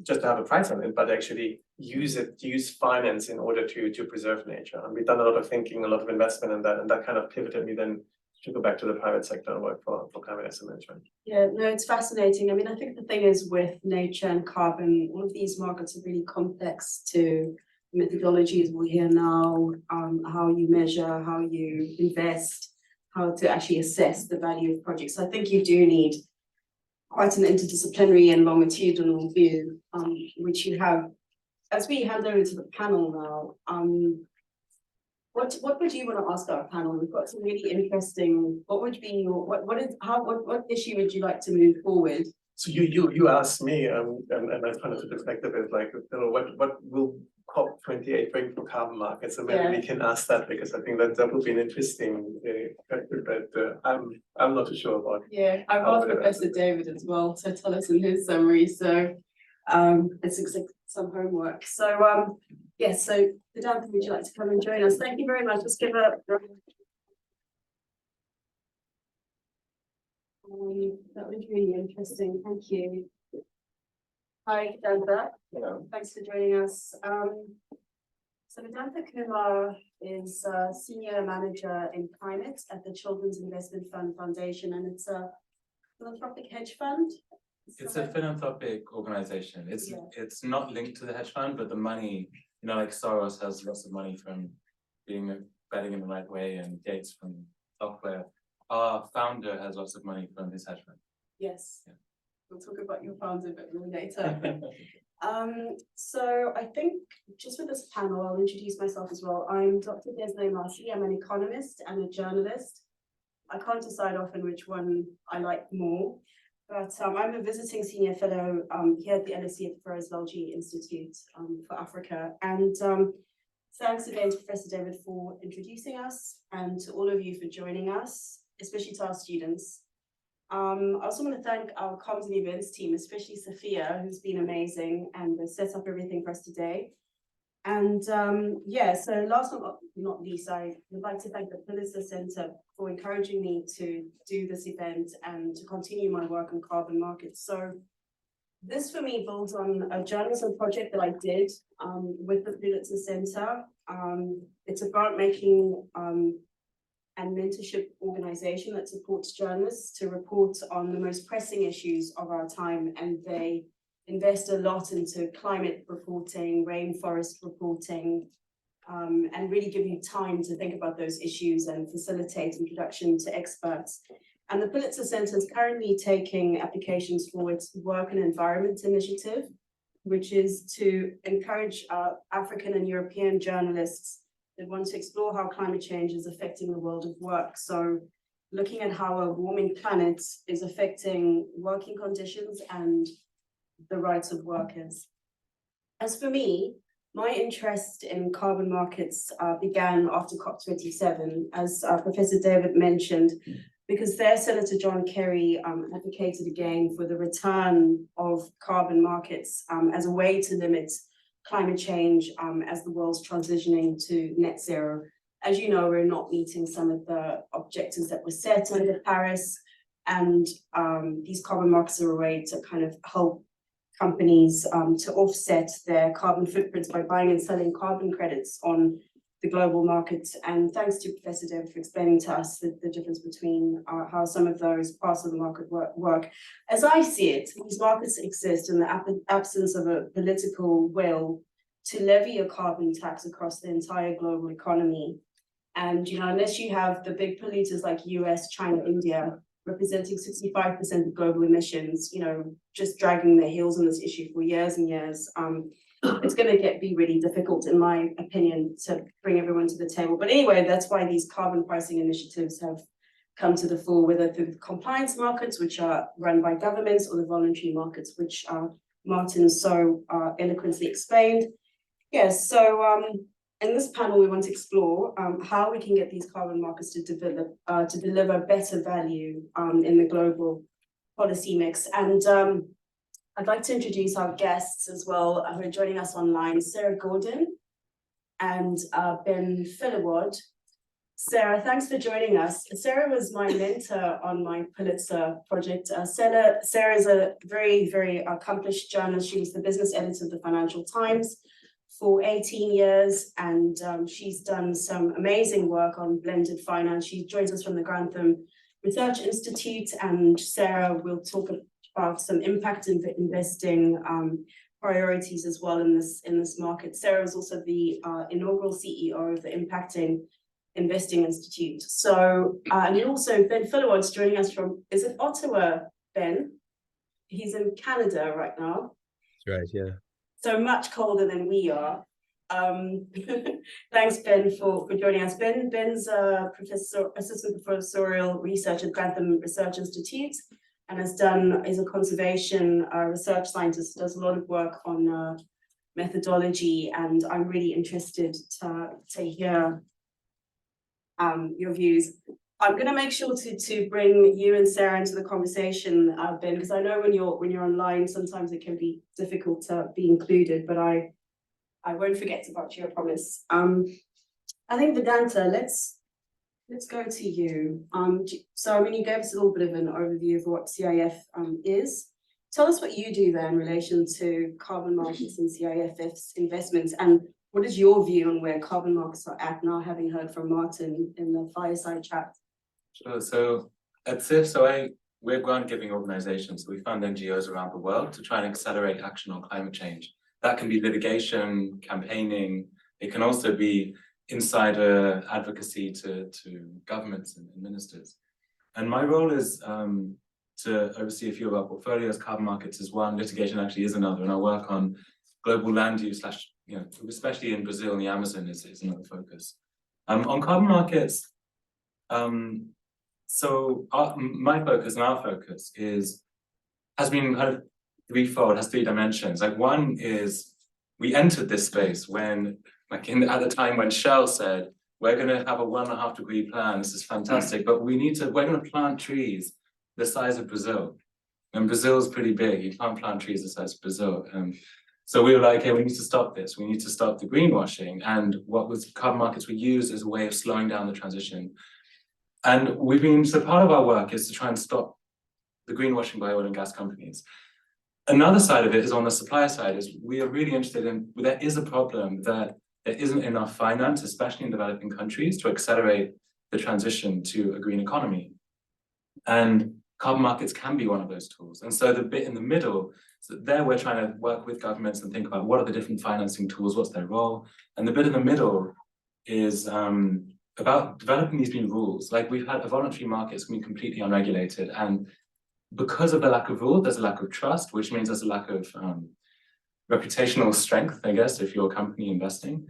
Speaker 9: just to have a price on it, but actually use finance in order to preserve nature. And we've done a lot of thinking, a lot of investment in that, and that kind of pivoted me then to go back to the private sector and work for climate asset management.
Speaker 8: Yeah, no, it's fascinating. I mean, I think the thing is with nature and carbon, all of these markets are really complex to methodologies we hear now, how you measure, how you invest, how to actually assess the value of projects. So I think you do need quite an interdisciplinary and longitudinal view, which you have. As we hand over to the panel now, what would you want to ask our panel? We've got some really interesting. What would be your what issue would you like to move forward?
Speaker 9: So you asked me, and I kind of perspective is like, what will COP28 bring for carbon markets? So maybe we can ask that, because I think that would be an interesting question, but I'm not too sure about.
Speaker 8: Yeah, I've asked Professor David as well to tell us in his summary. So it's some homework. So yes, so Vedanta, would you like to come and join us? Thank you very much. Let's give a that was really interesting. Thank you. Hi, Vedanta.
Speaker 9: Hello.
Speaker 8: Thanks for joining us. So Vedanta Kumar is Senior Manager in Climate at the Children's Investment Fund Foundation, and it's a philanthropic hedge fund?
Speaker 6: It's a philanthropic organization.
Speaker 8: Yeah.
Speaker 6: It's not linked to the hedge fund, but the money, like Soros has lots of money from betting in the right way, and Gates from software. Our founder has lots of money from his hedge fund.
Speaker 8: Yes.
Speaker 6: Yeah.
Speaker 8: We'll talk about your founder a bit more later. So I think just with this panel, I'll introduce myself as well. I'm Dr. Lalji. I'm an economist and a journalist. I can't decide often which one I like more, but I'm a visiting senior fellow here at the LSE at the Firoz Lalji Institute for Africa. And thanks again to Professor David for introducing us, and to all of you for joining us, especially to our students. I also want to thank our comms and events team, especially Sophia, who's been amazing and has set up everything for us today. And yeah, so last but not least, I would like to thank the Pulitzer Center for encouraging me to do this event and to continue my work on carbon markets. So this for me builds on a journalism project that I did with the Pulitzer Center. It's a grant making and mentorship organization that supports journalists to report on the most pressing issues of our time, and they invest a lot into climate reporting, rainforest reporting, and really give you time to think about those issues and facilitate introduction to experts. And the Pulitzer Center is currently taking applications for its Work and Environment Initiative, which is to encourage African and European journalists that want to explore how climate change is affecting the world of work. So looking at how a warming planet is affecting working conditions and the rights of workers. As for me, my interest in carbon markets began after COP27, as Professor David mentioned, because there Senator John Kerry advocated again for the return of carbon markets as a way to limit climate change as the world's transitioning to net zero. As you know, we're not meeting some of the objectives that were set under Paris, and these carbon markets are a way to kind of help companies to offset their carbon footprints by buying and selling carbon credits on the global market. And thanks to Professor David for explaining to us the difference between how some of those parts of the market work. As I see it, these markets exist in the absence of a political will to levy a carbon tax across the entire global economy. And unless you have the big polluters like US, China, India, representing 65% of global emissions, just dragging their heels on this issue for years and years, it's going to be really difficult, in my opinion, to bring everyone to the table. But anyway, that's why these carbon pricing initiatives have come to the fore, whether through the compliance markets, which are run by governments, or the voluntary markets, which Martin so eloquently explained. Yes, so in this panel, we want to explore how we can get these carbon markets to deliver better value in the global policy mix. And I'd like to introduce our guests as well, who are joining us online, Sarah Gordon and Ben Philawad. Sarah, thanks for joining us. Sarah was my mentor on my Pulitzer project. Sarah is a very, very accomplished journalist. She was the business editor of the Financial Times for 18 years, and she's done some amazing work on blended finance. She joins us from the Grantham Research Institute, and Sarah will talk about some impact investing priorities as well in this market. Sarah is also the inaugural CEO of the Impacting Investing Institute. So, and also Ben Philowad's joining us from, is it Ottawa, Ben? He's in Canada right now.
Speaker 10: That's right, yeah.
Speaker 8: So much colder than we are. Thanks, Ben, for joining us. Ben's assistant professorial researcher at Grantham Research Institute, and is a conservation research scientist, does a lot of work on methodology, and I'm really interested to hear your views. I'm going to make sure to bring you and Sarah into the conversation, Ben, because I know when you're online, sometimes it can be difficult to be included, but I won't forget about you, I promise. I think Vedanta, let's go to you. So, I mean, you gave us a little bit of an overview of what CIF is. Tell us what you do there in relation to carbon markets and CIF's investments, and what is your view on where carbon markets are at now, having heard from Martin in the fireside chat?
Speaker 6: Sure. So at CIF, we're grant-giving organizations. We fund NGOs around the world to try and accelerate action on climate change. That can be litigation, campaigning. It can also be insider advocacy to governments and ministers. And my role is to oversee a few of our portfolios. Carbon markets is one, litigation actually is another, and I work on global land use especially in Brazil and the Amazon is another focus. On carbon markets, so my focus and our focus has been kind of threefold, has three dimensions. Like one is we entered this space when, at the time when Shell said, we're going to have a 1.5 degree plan. This is fantastic, but we're going to plant trees the size of Brazil. And Brazil's pretty big. You can't plant trees the size of Brazil. So we were like, hey, we need to stop this. We need to stop the greenwashing. And carbon markets were used as a way of slowing down the transition. And so part of our work is to try and stop the greenwashing by oil and gas companies. Another side of it is on the supply side, is we are really interested in, there is a problem that there isn't enough finance, especially in developing countries, to accelerate the transition to a green economy. And carbon markets can be one of those tools. And so the bit in the middle, so there we're trying to work with governments and think about what are the different financing tools, what's their role. And the bit in the middle is about developing these new rules. Like we've had a voluntary market, it's been completely unregulated. And because of the lack of rule, there's a lack of trust, which means there's a lack of reputational strength, I guess, if you're a company investing.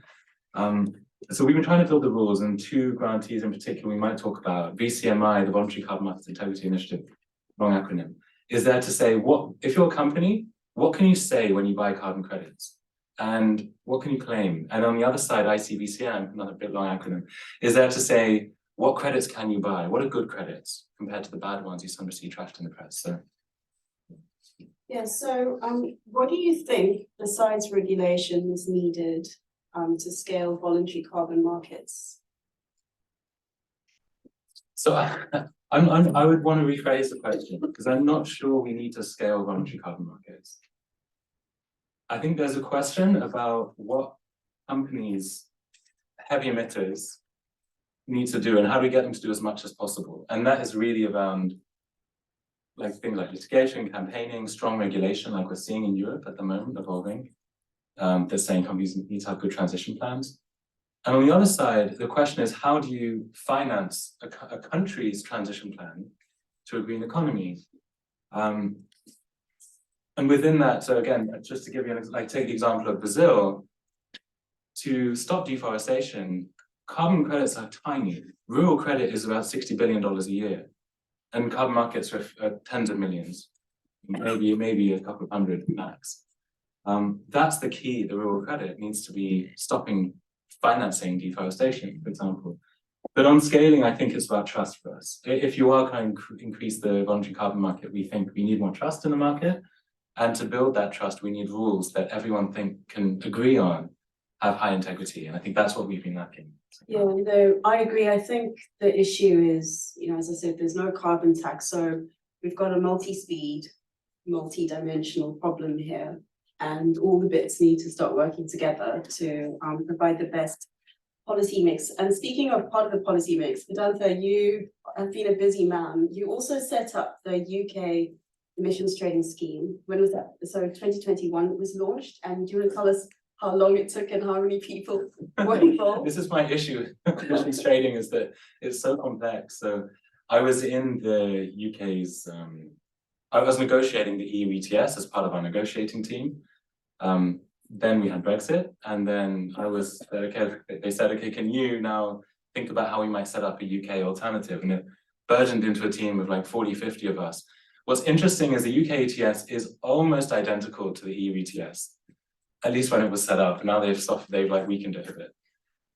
Speaker 6: So we've been trying to build the rules, and two grantees in particular we might talk about. VCMI, the Voluntary Carbon Markets Integrity Initiative, long acronym, is there to say, if you're a company, what can you say when you buy carbon credits? And what can you claim? And on the other side, ICVCM, another bit long acronym, is there to say, what credits can you buy? What are good credits compared to the bad ones you sometimes see trashed in the press? So.
Speaker 8: Yeah, so what do you think, besides regulation, is needed to scale voluntary carbon markets?
Speaker 6: So I would want to rephrase the question, because I'm not sure we need to scale voluntary carbon markets. I think there's a question about what companies, heavy emitters, need to do and how do we get them to do as much as possible. And that is really around like things like litigation, campaigning, strong regulation, like we're seeing in Europe at the moment evolving. They're saying companies need to have good transition plans. And on the other side, the question is, how do you finance a country's transition plan to a green economy? And within that, so again, just to give you take the example of Brazil, to stop deforestation, carbon credits are tiny. Rural credit is about $60 billion a year. And carbon markets are tens of millions, maybe a couple of hundred max. That's the key. The rural credit needs to be stopping financing deforestation, for example. But on scaling, I think it's about trust for us. If you are going to increase the voluntary carbon market, we think we need more trust in the market. And to build that trust, we need rules that everyone can agree on, have high integrity. And I think that's what we've been lacking.
Speaker 8: Yeah, no, I agree. I think the issue is, as I said, there's no carbon tax. So we've got a multi-speed, multi-dimensional problem here. And all the bits need to start working together to provide the best policy mix. And speaking of part of the policy mix, Vedanta, you have been a busy man. You also set up the UK emissions trading scheme. When was that? So 2021 it was launched. And do you want to tell us how long it took and how many people were involved?
Speaker 6: This is my issue with emissions trading, is that it's so complex. So I was in the UK's, I was negotiating the EU ETS as part of our negotiating team. Then we had Brexit, and then they said, okay, can you now think about how we might set up a UK alternative? And it burgeoned into a team of like 40, 50 of us. What's interesting is the UK ETS is almost identical to the EU ETS, at least when it was set up. Now they've like weakened it a bit.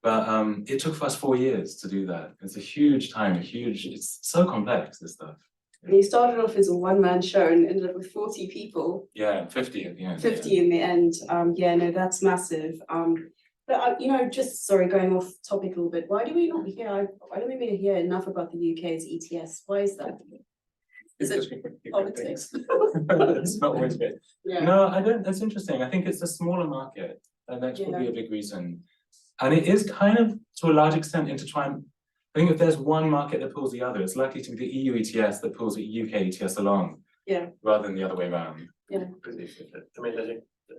Speaker 6: But it took us 4 years to do that. It's a huge time, it's so complex, this stuff.
Speaker 8: And you started off as a one-man show and ended up with 40 people.
Speaker 6: Yeah, 50 at the end.
Speaker 8: 50 in the end. Yeah, no, that's massive. But just sorry, going off topic a little bit. Why don't we hear enough about the UK's ETS? Why is that? Is it politics?
Speaker 6: It's not always good.
Speaker 8: Yeah.
Speaker 6: No, I don't. That's interesting. I think it's a smaller market, and that's probably a big reason. And it is kind of, to a large extent, intertwined. I think if there's one market that pulls the other, it's likely to be the EU ETS that pulls the UK ETS along.
Speaker 8: Yeah.
Speaker 6: Rather than the other way around.
Speaker 9: I mean,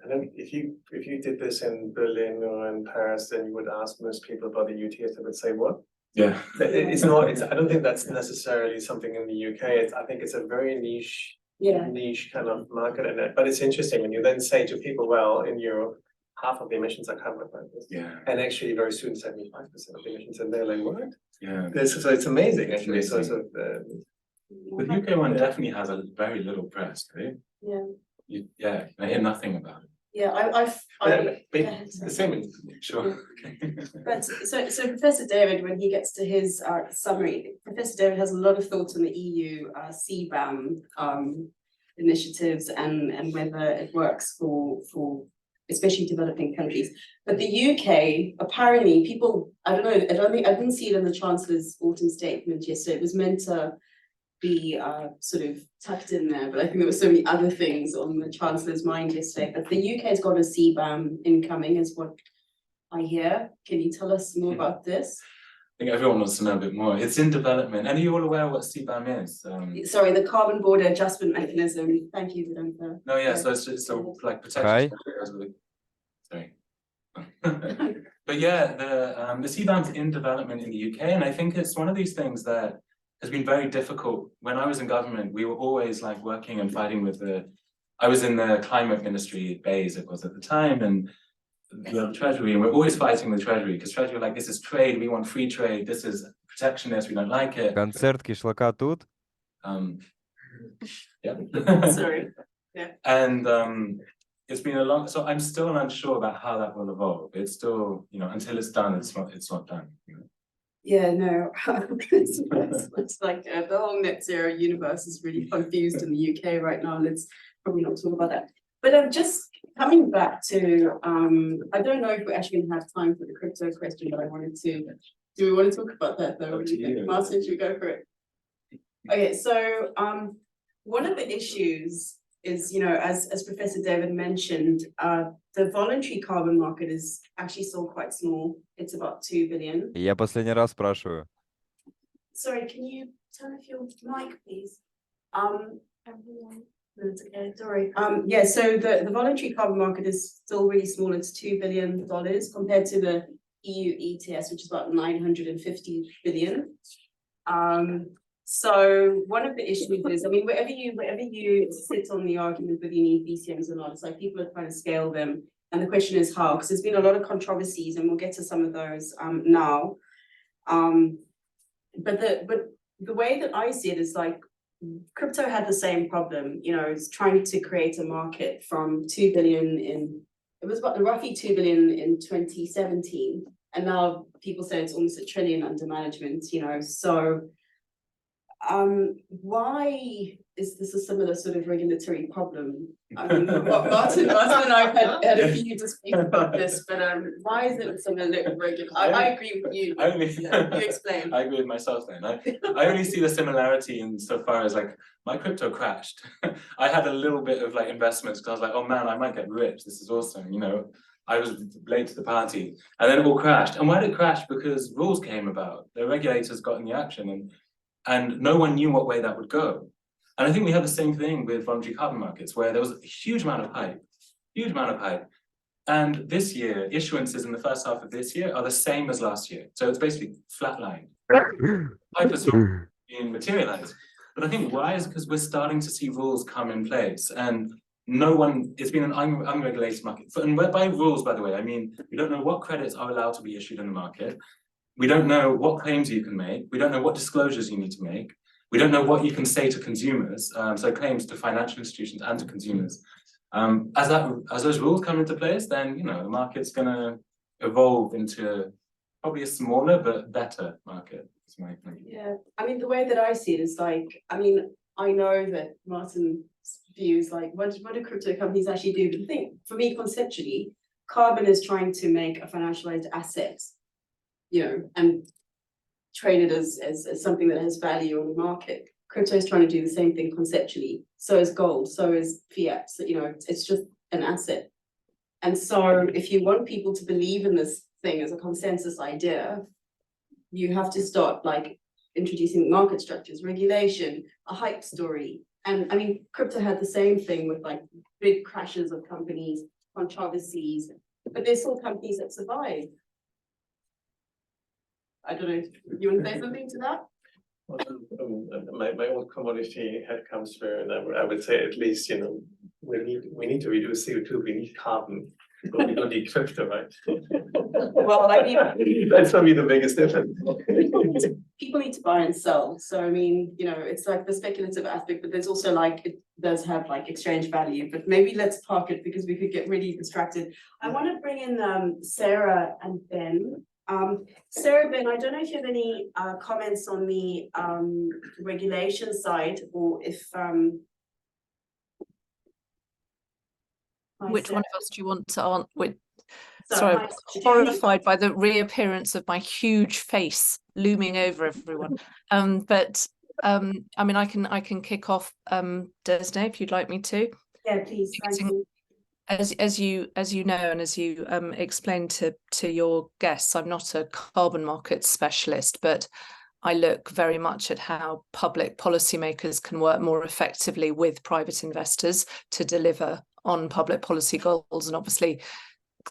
Speaker 9: I don't, if you did this in Berlin or in Paris, then you would ask most people about the UTS, they would say what?
Speaker 6: Yeah.
Speaker 9: It's not, I don't think that's necessarily something in the UK. I think it's a very niche kind of market in it. But it's interesting when you then say to people, well, in Europe, half of the emissions are covered by this.
Speaker 6: Yeah.
Speaker 9: And actually very soon 75% of the emissions, and they're like, what?
Speaker 6: Yeah.
Speaker 9: So it's amazing actually. So
Speaker 6: The UK one definitely has a very little press, right?
Speaker 8: Yeah.
Speaker 6: I hear nothing about it.
Speaker 8: Yeah,
Speaker 9: the same in
Speaker 6: Sure.
Speaker 8: But so Professor David, when he gets to his summary, Professor David has a lot of thoughts on the EU CBAM initiatives and whether it works for especially developing countries. But the UK, apparently people, I didn't see it in the Chancellor's autumn statement yesterday. It was meant to be sort of tucked in there, but I think there were so many other things on the Chancellor's mind yesterday. But the UK has got a CBAM incoming, is what I hear. Can you tell us more about this?
Speaker 6: I think everyone wants to know a bit more. It's in development. And are you all aware what CBAM is?
Speaker 8: Sorry, the Carbon Border Adjustment Mechanism. Thank you, Vedanta.
Speaker 6: No, yeah, so it's like protection. Sorry. But yeah, the CBAM's in development in the UK, and I think it's one of these things that has been very difficult. When I was in government, we were always like working and fighting with I was in the climate ministry, BEIS it was at the time, and the Treasury, and we're always fighting with Treasury, because Treasury were like, this is trade, we want free trade, this is protectionist, we don't like it.
Speaker 10: Концерт кишлака тут.
Speaker 6: Yeah.
Speaker 8: Sorry. Yeah.
Speaker 6: And it's been a long, so I'm still unsure about how that will evolve. It's still, until it's done, it's not done.
Speaker 8: Yeah, no, it's like the whole net zero universe is really confused in the UK right now. Let's probably not talk about that. But I'm just coming back to, I don't know if we're actually gonna have time for the crypto question, but I wanted to, do we want to talk about that though? Martin, should we go for it? Okay, so one of the issues is, as Professor David mentioned, the voluntary carbon market is actually still quite small. It's about 2 billion.
Speaker 10: Я последний раз спрашиваю.
Speaker 8: Sorry, can you turn off your mic, please? That's okay, sorry. Yeah, so the voluntary carbon market is still really small. It's $2 billion compared to the EU ETS, which is about 950 billion. So one of the issues is, I mean, wherever you sit on the argument whether you need VCMs or not, it's like people are trying to scale them. And the question is how, because there's been a lot of controversies, and we'll get to some of those now. But the way that I see it is like crypto had the same problem, it's trying to create a market from 2 billion it was about roughly 2 billion in 2017. And now people say it's almost $1 trillion under management, so why is this a similar sort of regulatory problem? I mean, Martin and I had a few disputes about this, but why is it similar regulatory? I agree with you. You explain.
Speaker 6: I agree with myself then. I only see the similarity in so far as like my crypto crashed. I had a little bit of like investments because I was like, oh man, I might get rich. This is awesome. I was late to the party, and then it all crashed. And why did it crash? Because rules came about. The regulators got in the action, and no one knew what way that would go. And I think we have the same thing with voluntary carbon markets, where there was a huge amount of hype. And this year, issuances in the first half of this year are the same as last year. So it's basically flatlined. Hype has been materialized. But I think why is because we're starting to see rules come in place, and it's been an unregulated market. And by rules, by the way, I mean, we don't know what credits are allowed to be issued in the market. We don't know what claims you can make. We don't know what disclosures you need to make. We don't know what you can say to consumers. So claims to financial institutions and to consumers. As those rules come into place, then the market's going to evolve into probably a smaller but better market. Is my opinion.
Speaker 8: Yeah, I mean, the way that I see it is like, I mean, I know that Martin's view is like, what do crypto companies actually do? But the thing, for me, conceptually, carbon is trying to make a financialized asset, and trade it as something that has value on the market. Crypto is trying to do the same thing conceptually. So is gold, so is fiat. So, it's just an asset. And so if you want people to believe in this thing as a consensus idea, you have to start like introducing market structures, regulation, a hype story. And I mean, crypto had the same thing with like big crashes of companies, controversies, but there's still companies that survive. I don't know, you want to say something to that?
Speaker 9: My old commodity head comes through, and I would say at least, you know, we need to reduce CO2, we need carbon, but we don't need crypto, right?
Speaker 8: Well, I mean,
Speaker 9: That's probably the biggest difference.
Speaker 8: people need to buy and sell. So I mean, you know, it's like the speculative aspect, but there's also like, it does have like exchange value, but maybe let's park it because we could get really distracted. I want to bring in Sarah and Ben. Sarah, Ben, I don't know if you have any comments on the regulation side, or if Hi,
Speaker 5: Which
Speaker 8: Sarah.
Speaker 5: one of us do you want to answer?
Speaker 8: So,
Speaker 5: Sorry,
Speaker 8: hi,
Speaker 5: I'm
Speaker 8: did you hear me?
Speaker 5: horrified by the reappearance of my huge face looming over everyone. I mean, I can kick off, Desney, if you'd like me to.
Speaker 8: Yeah, please, thank you.
Speaker 5: As you know, and as you explained to your guests, I'm not a carbon markets specialist, but I look very much at how public policymakers can work more effectively with private investors to deliver on public policy goals. And obviously,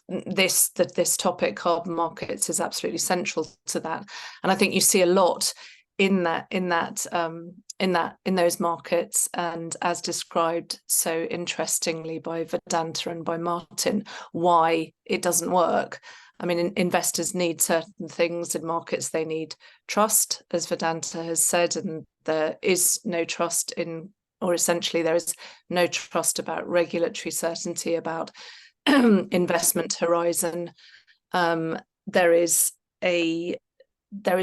Speaker 5: this topic, carbon markets, is absolutely central to that. And I think you see a lot in those markets, and as described so interestingly by Vedanta and by Martin, why it doesn't work. I mean, investors need certain things in markets. They need trust, as Vedanta has said, and there is no trust in, or essentially there is no trust about regulatory certainty, about investment horizon. There is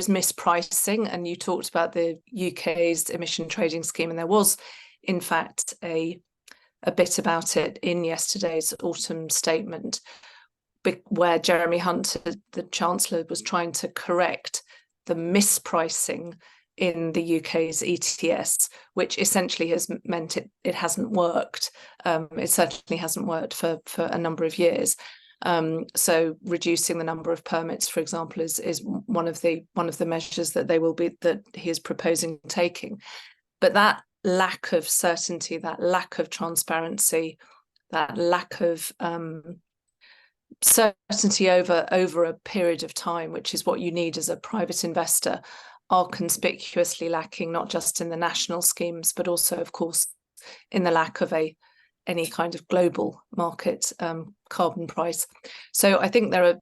Speaker 5: mispricing, and you talked about the UK's emission trading scheme, and there was in fact a bit about it in yesterday's autumn statement, where Jeremy Hunt, the Chancellor, was trying to correct the mispricing in the UK's ETS, which essentially has meant it hasn't worked. It certainly hasn't worked for a number of years. So reducing the number of permits, for example, is one of the measures that he is proposing taking. But that lack of certainty, that lack of transparency, that lack of certainty over a period of time, which is what you need as a private investor, are conspicuously lacking, not just in the national schemes, but also, of course, in the lack of any kind of global market carbon price. So I think there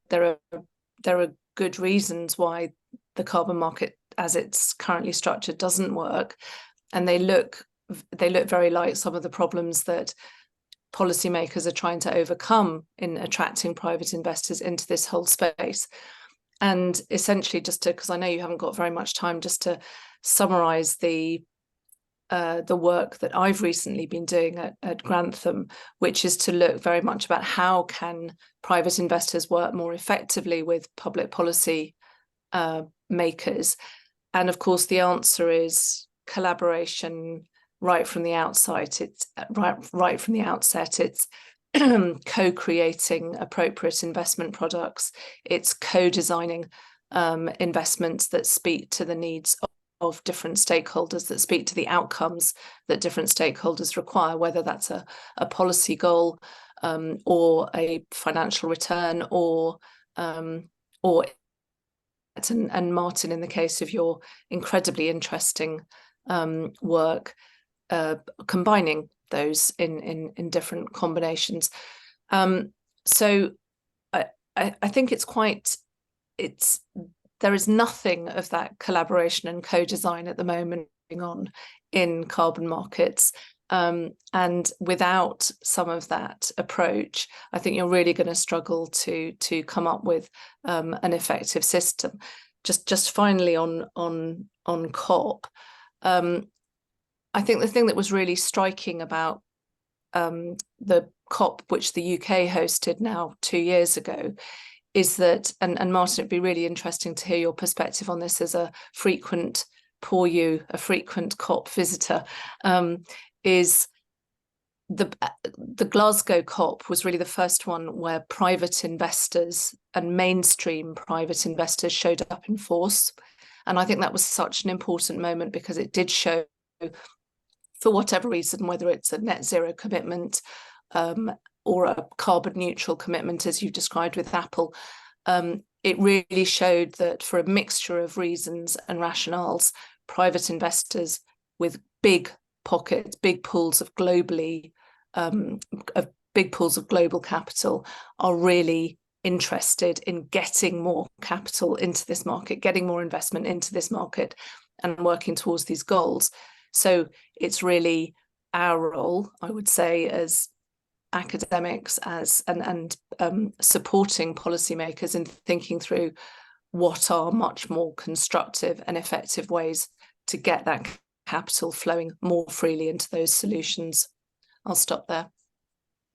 Speaker 5: are good reasons why the carbon market, as it's currently structured, doesn't work, and they look very like some of the problems that policymakers are trying to overcome in attracting private investors into this whole space. And essentially, because I know you haven't got very much time, just to summarize the work that I've recently been doing at Grantham, which is to look very much about how can private investors work more effectively with public policy makers. And of course, the answer is collaboration right from the outset. It's right from the outset. It's co-creating appropriate investment products. It's co-designing investments that speak to the needs of different stakeholders, that speak to the outcomes that different stakeholders require, whether that's a policy goal or a financial return, or and Martin, in the case of your incredibly interesting work, combining those in different combinations. So I think there is nothing of that collaboration and co-design at the moment going on in carbon markets. And without some of that approach, I think you're really going to struggle to come up with an effective system. Just finally on COP, I think the thing that was really striking about the COP, which the UK hosted now 2 years ago, is that, and Martin, it'd be really interesting to hear your perspective on this as a frequent COP visitor, is the Glasgow COP was really the first one where private investors and mainstream private investors showed up in force. And I think that was such an important moment because it did show, for whatever reason, whether it's a net zero commitment or a carbon neutral commitment, as you've described with Apple, it really showed that for a mixture of reasons and rationales, private investors with big pockets, big pools of global capital are really interested in getting more capital into this market, getting more investment into this market and working towards these goals. So it's really our role, I would say, as academics and supporting policymakers in thinking through what are much more constructive and effective ways to get that capital flowing more freely into those solutions. I'll stop there.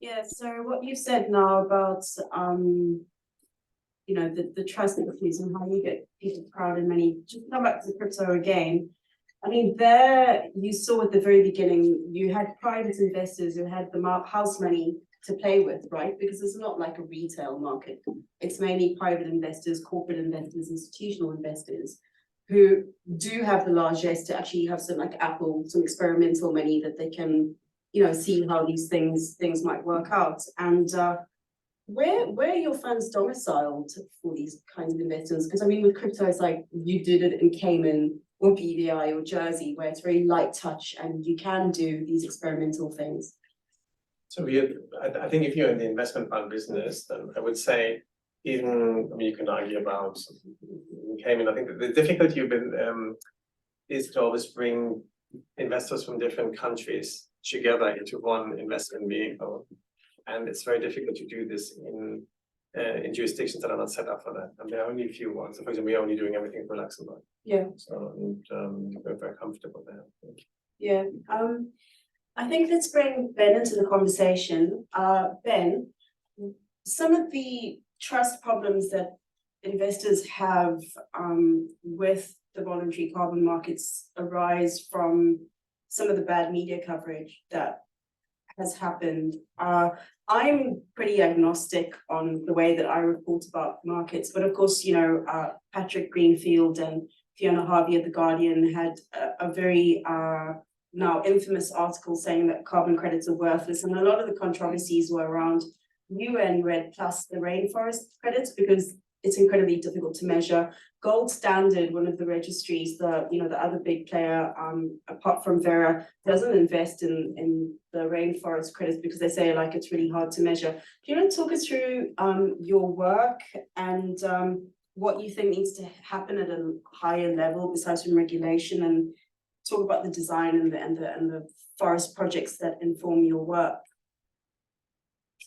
Speaker 8: Yeah, so what you've said now about you know, the trust issues and how you get people crowded money, just come back to crypto again. I mean, there you saw at the very beginning, you had private investors who had the house money to play with, right? Because it's not like a retail market. It's mainly private investors, corporate investors, institutional investors who do have the largesse to actually have some, like Apple, some experimental money that they can, you know, see how these things might work out. And where are your funds domiciled for these kinds of investments? Because I mean, with crypto, it's like you did it in Cayman or BVI or Jersey, where it's very light touch and you can do these experimental things.
Speaker 9: So I think if you're in the investment fund business, then I would say even, I mean, you can argue about Cayman. I think the difficulty is to always bring investors from different countries together into one investment vehicle. And it's very difficult to do this in jurisdictions that are not set up for that. And there are only a few ones. So for example, we're only doing everything for Luxembourg.
Speaker 8: Yeah.
Speaker 9: So we're very comfortable there.
Speaker 8: Yeah. I think let's bring Ben into the conversation. Ben, some of the trust problems that investors have with the voluntary carbon markets arise from some of the bad media coverage that has happened. I'm pretty agnostic on the way that I report about markets, but of course, you know, Patrick Greenfield and Fiona Harvey at The Guardian had a very now infamous article saying that carbon credits are worthless, and a lot of the controversies were around UN Red plus the rainforest credits because it's incredibly difficult to measure. Gold Standard, one of the registries, the other big player, apart from Vera, doesn't invest in the rainforest credits because they say like it's really hard to measure. Do you want to talk us through your work and what you think needs to happen at a higher level besides from regulation, and talk about the design and the forest projects that inform your work?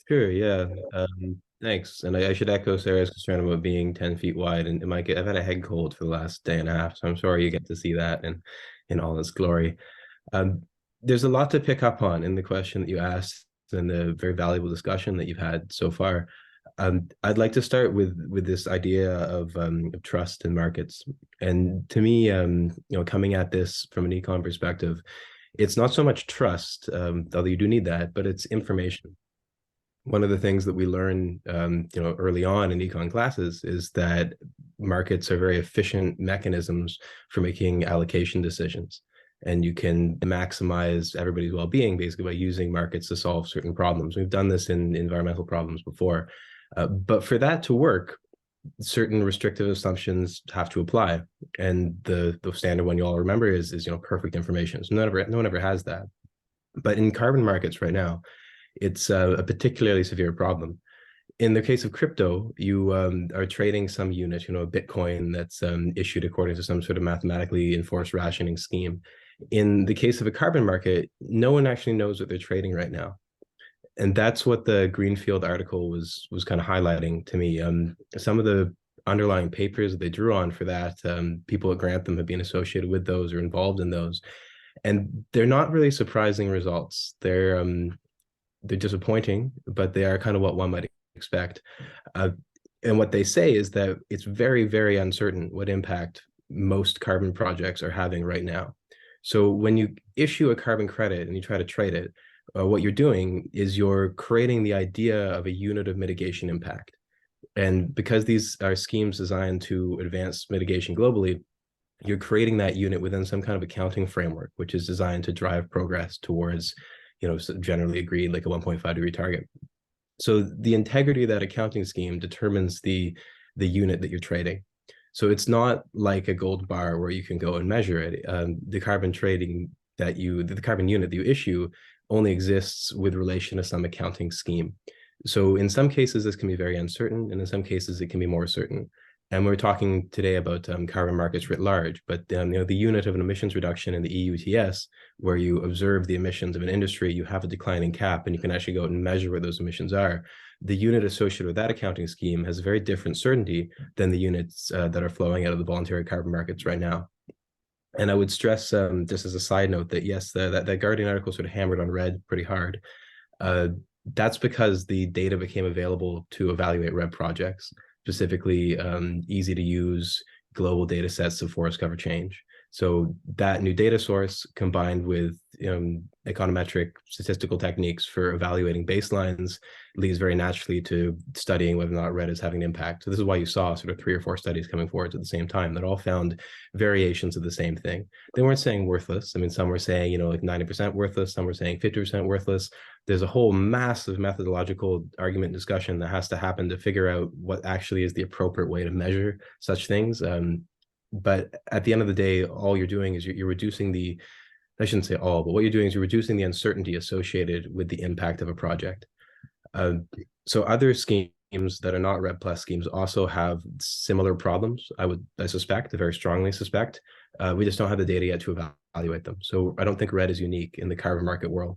Speaker 11: Sure, yeah. Thanks. And I should echo Sarah's concern about being 10 feet wide. And I've had a head cold for the last day and a half, so I'm sorry you get to see that in all its glory. There's a lot to pick up on in the question that you asked and the very valuable discussion that you've had so far. I'd like to start with this idea of trust in markets. And to me, coming at this from an econ perspective, it's not so much trust, although you do need that, but it's information. One of the things that we learn, early on in econ classes is that markets are very efficient mechanisms for making allocation decisions. And you can maximize everybody's well-being basically by using markets to solve certain problems. We've done this in environmental problems before. But for that to work, certain restrictive assumptions have to apply. And the standard one you all remember is perfect information. So no one ever has that. But in carbon markets right now, it's a particularly severe problem. In the case of crypto, you are trading some unit, a Bitcoin that's issued according to some sort of mathematically enforced rationing scheme. In the case of a carbon market, no one actually knows what they're trading right now. And that's what the Greenfield article was kind of highlighting to me. Some of the underlying papers that they drew on for that, people at Grantham have been associated with those or involved in those. And they're not really surprising results. They're disappointing, but they are kind of what one might expect. And what they say is that it's very, very uncertain what impact most carbon projects are having right now. So when you issue a carbon credit and you try to trade it, what you're doing is you're creating the idea of a unit of mitigation impact. And because these are schemes designed to advance mitigation globally, you're creating that unit within some kind of accounting framework, which is designed to drive progress towards, generally agreed like a 1.5 degree target. So the integrity of that accounting scheme determines the unit that you're trading. So it's not like a gold bar where you can go and measure it. The carbon unit that you issue only exists with relation to some accounting scheme. So in some cases, this can be very uncertain, and in some cases, it can be more certain. And we're talking today about carbon markets writ large, but the unit of an emissions reduction in the EU ETS, where you observe the emissions of an industry, you have a declining cap, and you can actually go out and measure where those emissions are. The unit associated with that accounting scheme has a very different certainty than the units that are flowing out of the voluntary carbon markets right now. And I would stress, just as a side note, that yes, that Guardian article sort of hammered on RED pretty hard. That's because the data became available to evaluate RED projects, specifically easy to use global data sets of forest cover change. So that new data source combined with econometric statistical techniques for evaluating baselines leads very naturally to studying whether or not RED is having an impact. So this is why you saw sort of 3 or 4 studies coming forward at the same time that all found variations of the same thing. They weren't saying worthless. I mean, some were saying, like 90% worthless, some were saying 50% worthless. There's a whole massive methodological argument discussion that has to happen to figure out what actually is the appropriate way to measure such things. But at the end of the day, all you're doing is you're reducing I shouldn't say all, but what you're doing is you're reducing the uncertainty associated with the impact of a project. So other schemes that are not RED Plus schemes also have similar problems. I suspect, I very strongly suspect. We just don't have the data yet to evaluate them. So I don't think RED is unique in the carbon market world.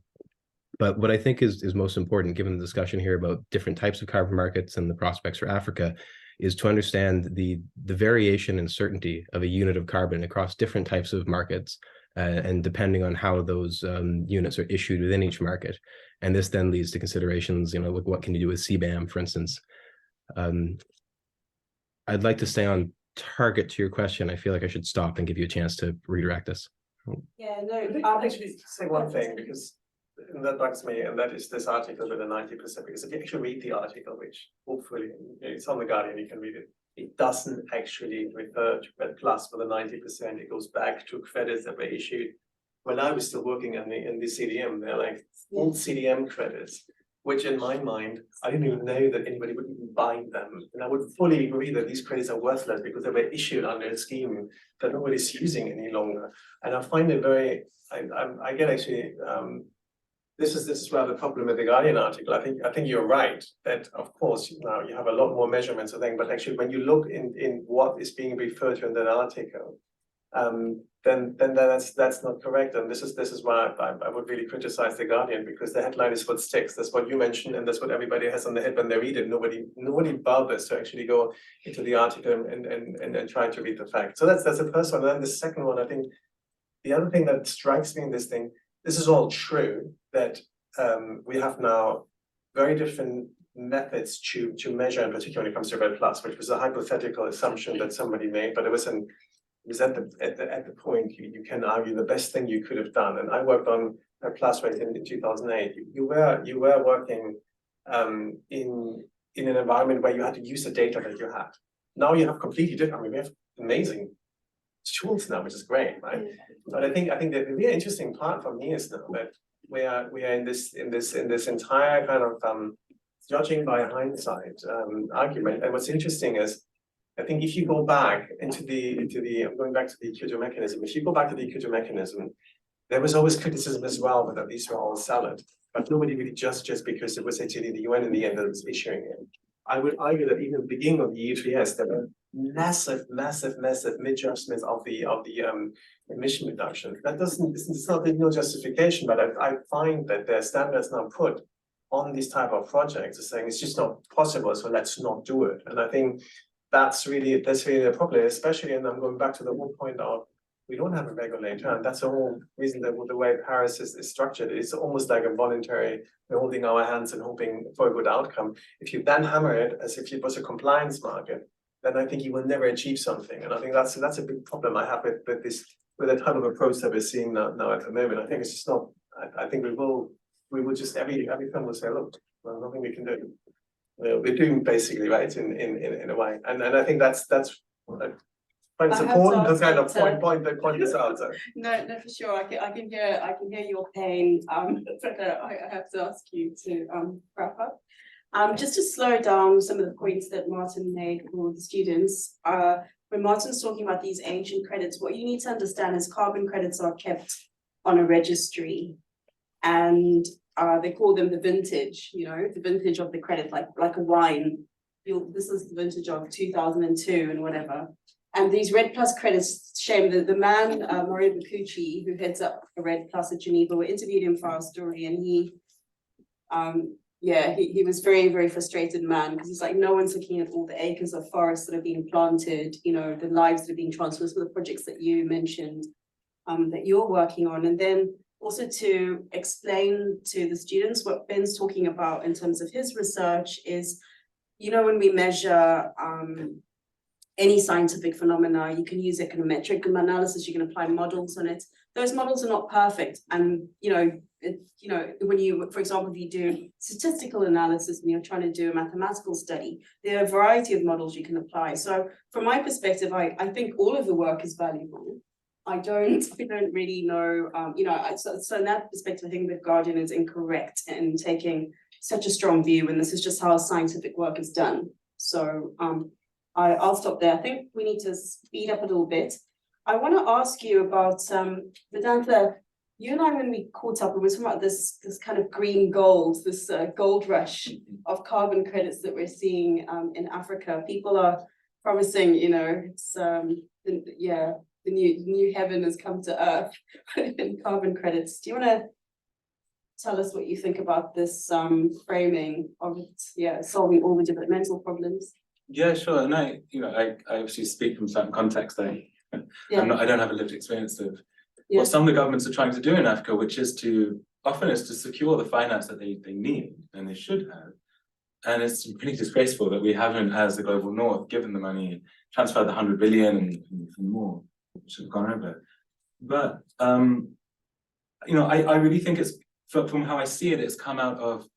Speaker 11: But what I think is most important, given the discussion here about different types of carbon markets and the prospects for Africa, is to understand the variation in certainty of a unit of carbon across different types of markets, and depending on how those units are issued within each market. And this then leads to considerations, like what can you do with CBAM, for instance. I'd like to stay on target to your question. I feel like I should stop and give you a chance to redirect us.
Speaker 8: Yeah, no,
Speaker 9: I'll actually say one thing, because that bugs me, and that is this article with the 90%, because if you actually read the article, which hopefully it's on the Guardian, you can read it, it doesn't actually refer to RED Plus for the 90%. It goes back to credits that were issued when I was still working in the CDM. They're like old CDM credits, which in my mind, I didn't even know that anybody would even buy them. And I would fully agree that these credits are worthless because they were issued under a scheme that nobody's using any longer. And I find it I get actually, this is where the problem with the Guardian article. I think you're right that of course now you have a lot more measurements of things, but actually when you look in what is being referred to in that article, then that's not correct. And this is why I would really criticize the Guardian, because the headline is what sticks. That's what you mentioned, and that's what everybody has on the head when they read it. Nobody bothers to actually go into the article and try to read the facts. So that's the first one. And then the second one, I think the other thing that strikes me in this thing, this is all true, that we have now very different methods to measure, in particular when it comes to RED Plus, which was a hypothetical assumption that somebody made, but it was at the point you can argue the best thing you could have done. And I worked on RED Plus right in 2008. You were working in an environment where you had to use the data that you had. Now you have completely different. I mean, we have amazing tools now, which is great, right? But I think the really interesting part for me is now that we are in this entire kind of judging by hindsight argument. And what's interesting is, I think if you go back into I'm going back to the Kyoto mechanism. If you go back to the Kyoto mechanism, there was always criticism as well that these were all salad, but nobody really just because it was actually the UN in the end that was issuing it. I would argue that even at the beginning of the ETS, there were massive adjustments of the emission reduction. It's not no justification, but I find that the standards now put on these type of projects are saying it's just not possible, so let's not do it. And I think that's really the problem, especially, and I'm going back to the whole point of we don't have a regulator, and that's the whole reason that the way Paris is structured. It's almost like a voluntary, we're holding our hands and hoping for a good outcome. If you then hammer it as if it was a compliance market, then I think you will never achieve something. And I think that's a big problem I have with the type of approach that we're seeing now at the moment. I think it's just not. I think we will we would just every firm will say, look, well, nothing we can do. We're doing basically right in a way, and I think that's quite
Speaker 8: I have to
Speaker 9: important to
Speaker 8: ask
Speaker 9: kind of
Speaker 8: that,
Speaker 9: point this out. So.
Speaker 8: No, for sure. I can hear your pain. But I have to ask you to wrap up. Just to slow down some of the points that Martin made for the students. When Martin's talking about these ancient credits, what you need to understand is carbon credits are kept on a registry, and they call them the vintage. You know, the vintage of the credit, like a wine. This is the vintage of 2002 and whatever. And these Red Plus credits, shame that the man, Mario Bacucci, who heads up the Red Plus at Geneva, we interviewed him for our story, and he was very, very frustrated man, because he's like, no one's looking at all the acres of forests that are being planted, you know, the lives that are being transferred, some of the projects that you mentioned, that you're working on. And then also to explain to the students what Ben's talking about in terms of his research is, you know, when we measure any scientific phenomena, you can use econometric analysis, you can apply models on it. Those models are not perfect. And, when you, for example, if you do statistical analysis and you're trying to do a mathematical study, there are a variety of models you can apply. So from my perspective, I think all of the work is valuable. I don't really know, so in that perspective, I think the Guardian is incorrect in taking such a strong view, and this is just how scientific work is done. So, I'll stop there. I think we need to speed up a little bit. I want to ask you about Vedanta. You and I, when we caught up, we were talking about this kind of green gold, this gold rush of carbon credits that we're seeing in Africa. People are promising, it's the new heaven has come to earth in carbon credits. Do you want to tell us what you think about this framing of solving all the developmental problems?
Speaker 6: Yeah, sure. And I obviously speak from certain context. I don't have a lived experience of what some of the governments are trying to do in Africa, which is to secure the finance that they need and they should have. And it's pretty disgraceful that we haven't, as the global north, given the money, transferred the 100 billion and more, which have gone over. But I really think it's from how I see it, it's come out of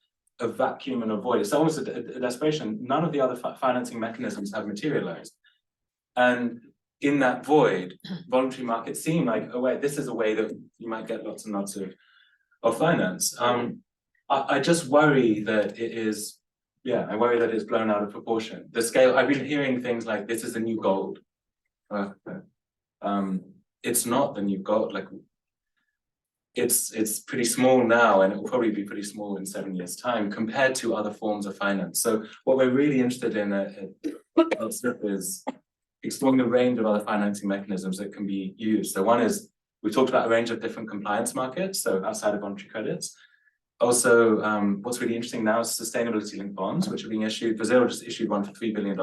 Speaker 6: a vacuum and a void. It's almost a desperation. None of the other financing mechanisms have materialized. And in that void, voluntary markets seem like, this is a way that you might get lots and lots of finance. I just worry that it is, I worry that it's blown out of proportion. The scale, I've been hearing things like, this is the new gold. It's not the new gold. Like, it's pretty small now, and it will probably be pretty small in 7 years' time compared to other forms of finance. So what we're really interested in is exploring the range of other financing mechanisms that can be used. So one is, we talked about a range of different compliance markets, so outside of voluntary credits. Also, what's really interesting now is sustainability-linked bonds, which are being issued. Brazil just issued one for $3 billion,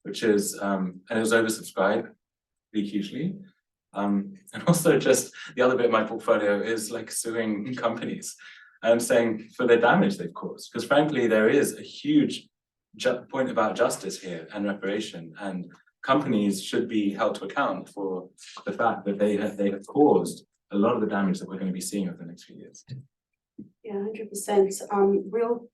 Speaker 6: which is, and it was oversubscribed really hugely. And also just the other bit of my portfolio is like suing companies and saying for their damage they've caused. Because frankly, there is a huge point about justice here and reparation, and companies should be held to account for the fact that they have caused a lot of the damage that we're going to be seeing over the next few years.
Speaker 8: Yeah, 100%. We'll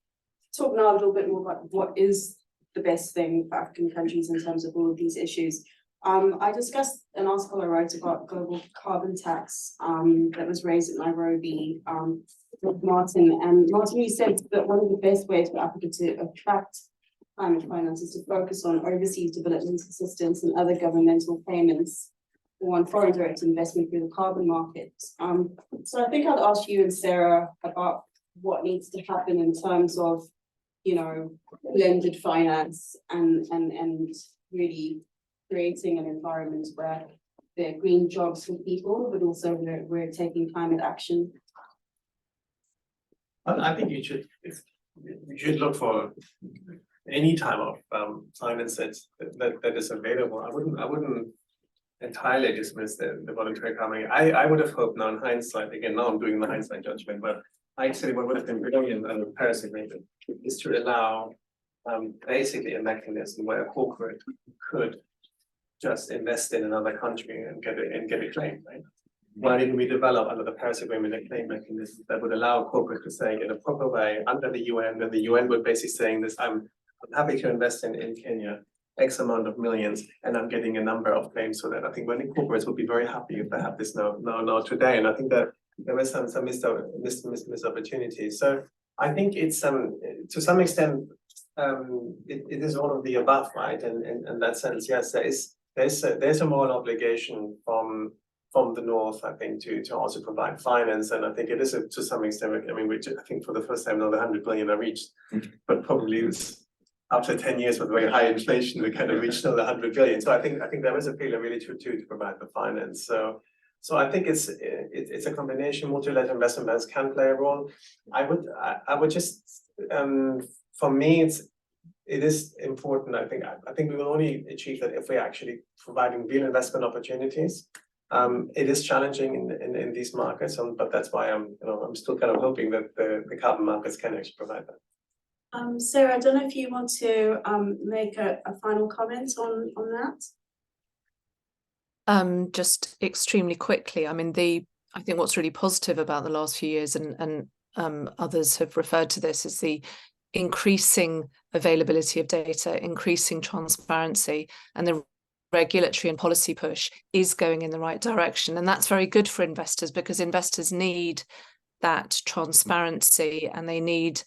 Speaker 8: talk now a little bit more about what is the best thing for African countries in terms of all of these issues. I discussed an article I wrote about global carbon tax that was raised at Nairobi with Martin. And Martin, you said that one of the best ways for Africa to attract climate finance is to focus on overseas development assistance and other governmental payments or on foreign direct investment through the carbon market. So I think I'd ask you and Sarah about what needs to happen in terms of, blended finance and really creating an environment where there are green jobs for people, but also we're taking climate action.
Speaker 9: I think you should look for any type of finance that is available. I wouldn't entirely dismiss the voluntary carbon. I would have hoped now in hindsight, again, now I'm doing the hindsight judgment, but actually what would have been brilliant under the Paris Agreement is to allow basically a mechanism where a corporate could just invest in another country and get a claim, right? why didn't we develop under the Paris Agreement a claim mechanism that would allow corporate to say in a proper way under the UN, that the UN would basically saying this, I'm happy to invest in Kenya X amount of millions, and I'm getting a number of claims so that I think many corporates would be very happy if they have this now today. And I think that there was some missed opportunities. So I think it's to some extent it is all of the above, right? And in that sense, yes, there's a moral obligation from the North, I think, to also provide finance. And I think it is to some extent, I mean, I think for the first time now the 100 billion are reached, but probably it's after 10 years with very high inflation, we kind of reached still the 100 billion. So I think there is a failure really to provide the finance. So I think it's a combination. Multilateral investment banks can play a role. I would just for me it is important. I think we will only achieve that if we're actually providing real investment opportunities. It is challenging in these markets, but that's why I'm still kind of hoping that the carbon markets can actually provide that.
Speaker 8: Sarah, I don't know if you want to make a final comment on that.
Speaker 5: Just extremely quickly. I mean, I think what's really positive about the last few years, and others have referred to this, is the increasing availability of data, increasing transparency, and the regulatory and policy push is going in the right direction. And that's very good for investors, because investors need that transparency, and they need,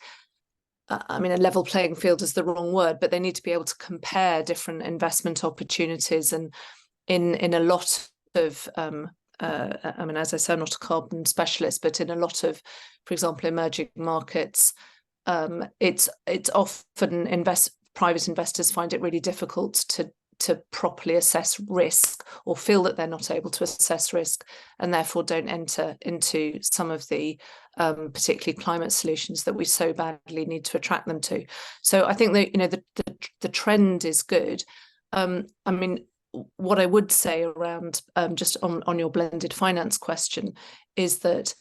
Speaker 5: I mean, a level playing field is the wrong word, but they need to be able to compare different investment opportunities. And in a lot of, I mean, as I said, I'm not a carbon specialist, but in a lot of, for example, emerging markets, it's often private investors find it really difficult to properly assess risk, or feel that they're not able to assess risk, and therefore don't enter into some of the particularly climate solutions that we so badly need to attract them to. So I think that the trend is good. I mean, what I would say around just on your blended finance question is that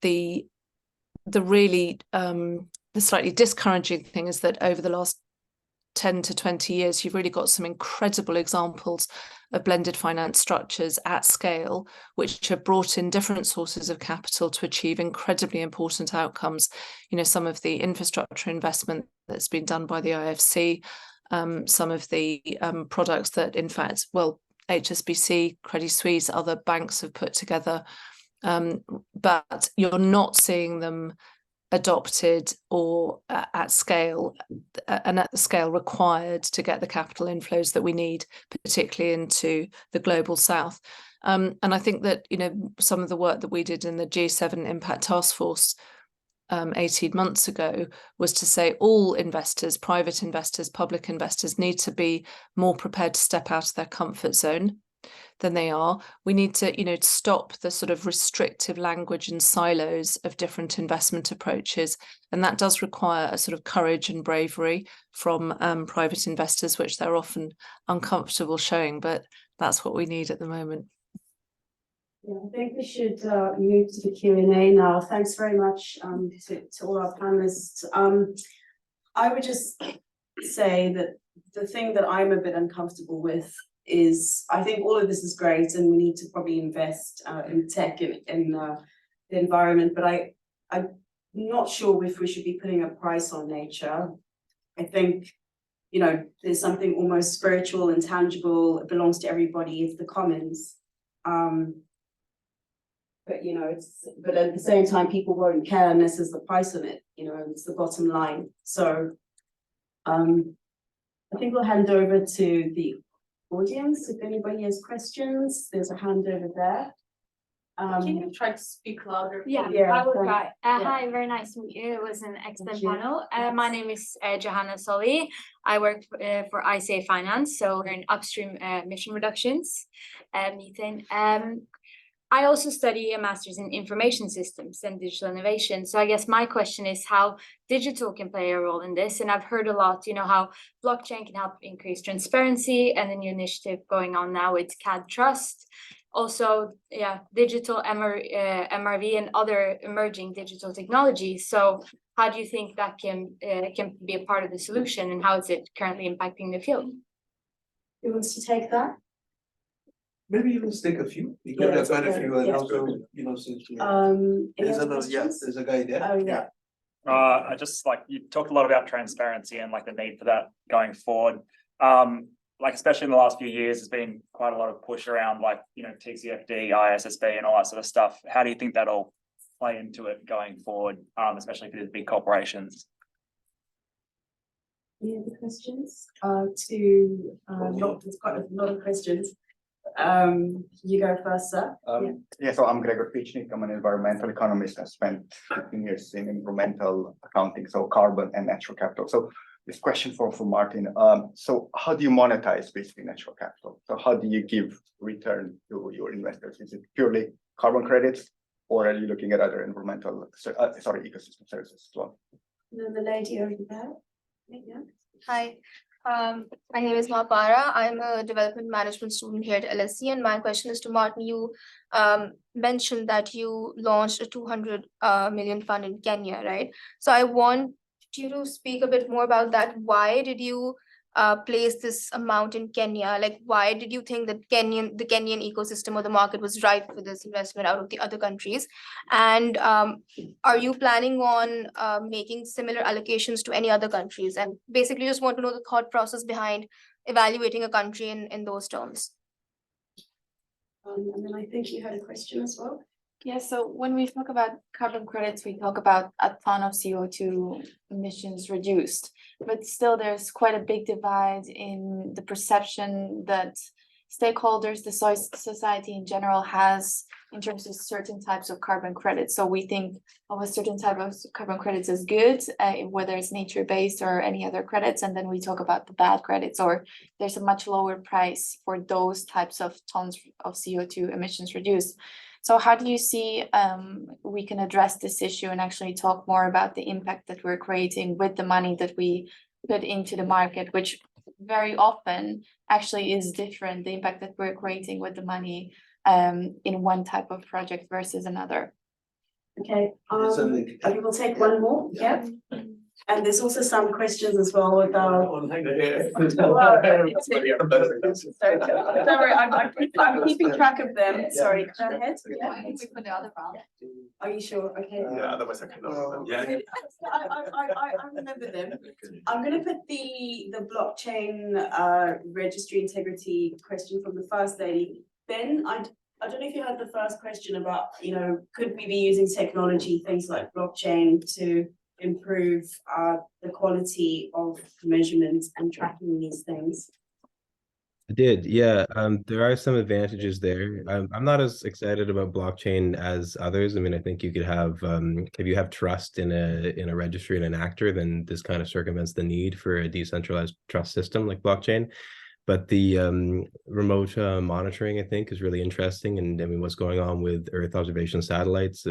Speaker 5: the really the slightly discouraging thing is that over the last 10 to 20 years, you've really got some incredible examples of blended finance structures at scale, which have brought in different sources of capital to achieve incredibly important outcomes. Some of the infrastructure investment that's been done by the IFC, some of the products that, in fact, HSBC, Credit Suisse, other banks have put together, but you're not seeing them adopted or at scale, and at the scale required to get the capital inflows that we need, particularly into the global south. And I think that some of the work that we did in the G7 Impact Task Force 18 months ago was to say all investors, private investors, public investors, need to be more prepared to step out of their comfort zone than they are. We need to, stop the sort of restrictive language and silos of different investment approaches. And that does require a sort of courage and bravery from private investors, which they're often uncomfortable showing, but that's what we need at the moment.
Speaker 8: Yeah, I think we should move to the Q&A now. Thanks very much to all our panelists. I would just say that the thing that I'm a bit uncomfortable with is, I think all of this is great and we need to probably invest in tech in the environment, but I'm not sure if we should be putting a price on nature. I think, there's something almost spiritual and tangible. It belongs to everybody. It's the commons. But but at the same time, people won't care unless there's the price on it. It's the bottom line. So I think we'll hand over to the audience. If anybody has questions, there's a hand over there.
Speaker 3: Can you try to speak louder?
Speaker 12: Yeah, I will try. Hi, very nice to meet you. It was an excellent panel. My name is Johanna Solly. I work for ICA Finance, so we're in upstream emission reductions, methane. I also study a master's in information systems and digital innovation. So I guess my question is how digital can play a role in this. And I've heard a lot, how blockchain can help increase transparency, and the new initiative going on now with CAD Trust. Also, digital MRV and other emerging digital technologies. So how do you think that can be a part of the solution, and how is it currently impacting the field?
Speaker 8: Who wants to take that?
Speaker 7: Maybe let's take a few, because
Speaker 8: Yeah,
Speaker 7: there's quite a
Speaker 8: okay,
Speaker 7: few, and
Speaker 8: yeah.
Speaker 7: also, you know, since we.
Speaker 8: Any
Speaker 7: There's
Speaker 8: other
Speaker 7: another, yeah,
Speaker 8: questions?
Speaker 7: there's a guy there.
Speaker 8: Oh, yeah.
Speaker 13: I just like, you talked a lot about transparency and like the need for that going forward. Like especially in the last few years, there's been quite a lot of push around like, you know, TCFD, ISSB and all that sort of stuff. How do you think that'll play into it going forward, especially for these big corporations?
Speaker 8: Any other questions? There's quite a lot of questions. You go first, sir.
Speaker 14: Yeah, so I'm Gregor Pichnik. I'm an environmental economist. I spent 15 years in environmental accounting, so carbon and natural capital. So this question for Martin. So how do you monetize basically natural capital? So how do you give return to your investors? Is it purely carbon credits, or are you looking at other environmental, ecosystem services as well?
Speaker 8: And then the lady over there. Yeah.
Speaker 15: Hi, my name is Mahpara. I'm a development management student here at LSE, and my question is to Martin. You mentioned that you launched a 200 million fund in Kenya, right? So I want you to speak a bit more about that. Why did you place this amount in Kenya? Like, why did you think that the Kenyan ecosystem or the market was ripe for this investment out of the other countries? And are you planning on making similar allocations to any other countries? And basically just want to know the thought process behind evaluating a country in those terms.
Speaker 8: And then I think you had a question as well.
Speaker 3: Yeah, so when we talk about carbon credits, we talk about a ton of CO2 emissions reduced, but still there's quite a big divide in the perception that stakeholders, the society in general has in terms of certain types of carbon credits. So we think of a certain type of carbon credits as good, whether it's nature-based or any other credits, and then we talk about the bad credits, or there's a much lower price for those types of tons of CO2 emissions reduced. So how do you see we can address this issue and actually talk more about the impact that we're creating with the money that we put into the market, which very often actually is different, the impact that we're creating with the money in one type of project versus another.
Speaker 8: Okay, I think we'll take one more. Yeah. And there's also some questions as well about. Don't worry, I'm keeping track of them. Sorry, go ahead. Yeah.
Speaker 12: We put the other round.
Speaker 8: Are you sure? Okay.
Speaker 9: Yeah, otherwise I cannot. Yeah.
Speaker 8: I remember them. I'm gonna put the blockchain registry integrity question from the first lady. Ben, I don't know if you had the first question about, you know, could we be using technology, things like blockchain, to improve the quality of measurements and tracking these things?
Speaker 11: I did, yeah. There are some advantages there. I'm not as excited about blockchain as others. I mean, I think you could have, if you have trust in a registry and an actor, then this kind of circumvents the need for a decentralized trust system like blockchain. But the remote monitoring, I think, is really interesting. And I mean, what's going on with Earth observation satellites?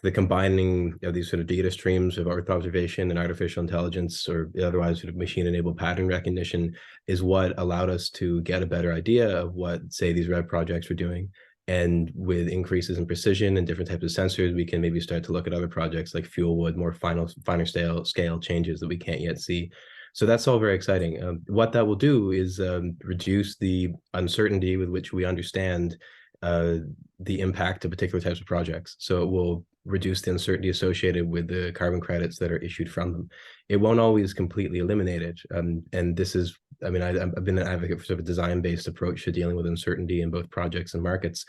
Speaker 11: The combining of these sort of data streams of Earth observation and artificial intelligence, or otherwise sort of machine-enabled pattern recognition, is what allowed us to get a better idea of what, say, these REV projects were doing. And with increases in precision and different types of sensors, we can maybe start to look at other projects like Fuelwood, more finer scale changes that we can't yet see. So that's all very exciting. What that will do is reduce the uncertainty with which we understand the impact of particular types of projects. So it will reduce the uncertainty associated with the carbon credits that are issued from them. It won't always completely eliminate it. And this is, I mean, I've been an advocate for sort of a design-based approach to dealing with uncertainty in both projects and markets,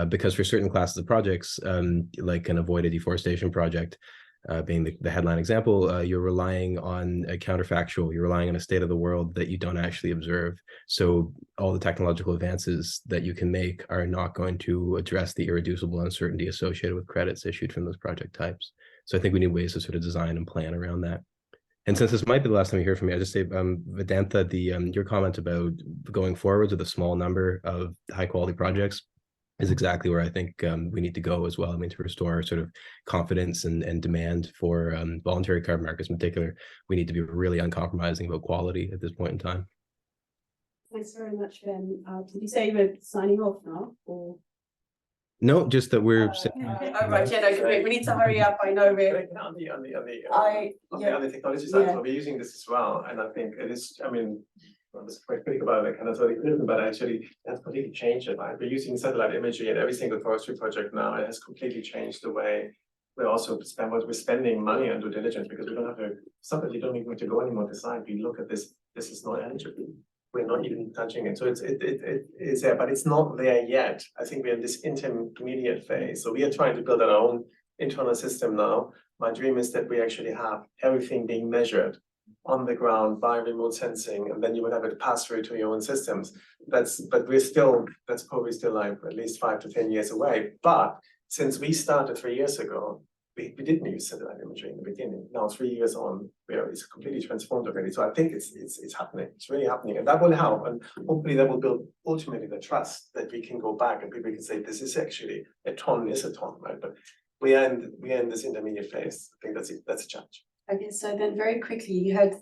Speaker 11: because for certain classes of projects, like an avoided deforestation project, being the headline example, you're relying on a counterfactual, you're relying on a state of the world that you don't actually observe. So all the technological advances that you can make are not going to address the irreducible uncertainty associated with credits issued from those project types. So I think we need ways to sort of design and plan around that. And since this might be the last time you hear from me, I just say, Vedanta, your comment about going forwards with a small number of high quality projects is exactly where I think we need to go as well. I mean, to restore sort of confidence and demand for voluntary carbon markets in particular, we need to be really uncompromising about quality at this point in time.
Speaker 8: Thanks very much, Ben. Did you say you were signing off now, or?
Speaker 11: No, just that we're.
Speaker 8: Oh, right, yeah, no, we need to hurry up. I know we're.
Speaker 9: On the technology side, so we're using this as well, and I think it is. I mean, I was quite critical about it, kind of sort of, but actually that's completely changed it, right? We're using satellite imagery in every single forestry project now. It has completely changed the way we're spending money on due diligence, because we don't have to, somebody don't even have to go anymore to decide. We look at this is not eligible. We're not even touching it. So it's there, but it's not there yet. I think we're in this intermediate phase. So we are trying to build our own internal system now. My dream is that we actually have everything being measured on the ground by remote sensing, and then you would have it pass through to your own systems. That's probably still like at least 5 to 10 years away. But since we started 3 years ago, we didn't use satellite imagery in the beginning. Now 3 years on, it's completely transformed already. So I think it's happening. It's really happening, and that will help. And hopefully that will build ultimately the trust that we can go back and people can say this is actually a ton, right? But we are in this intermediate phase. I think that's a challenge.
Speaker 8: Okay, so then very quickly, you had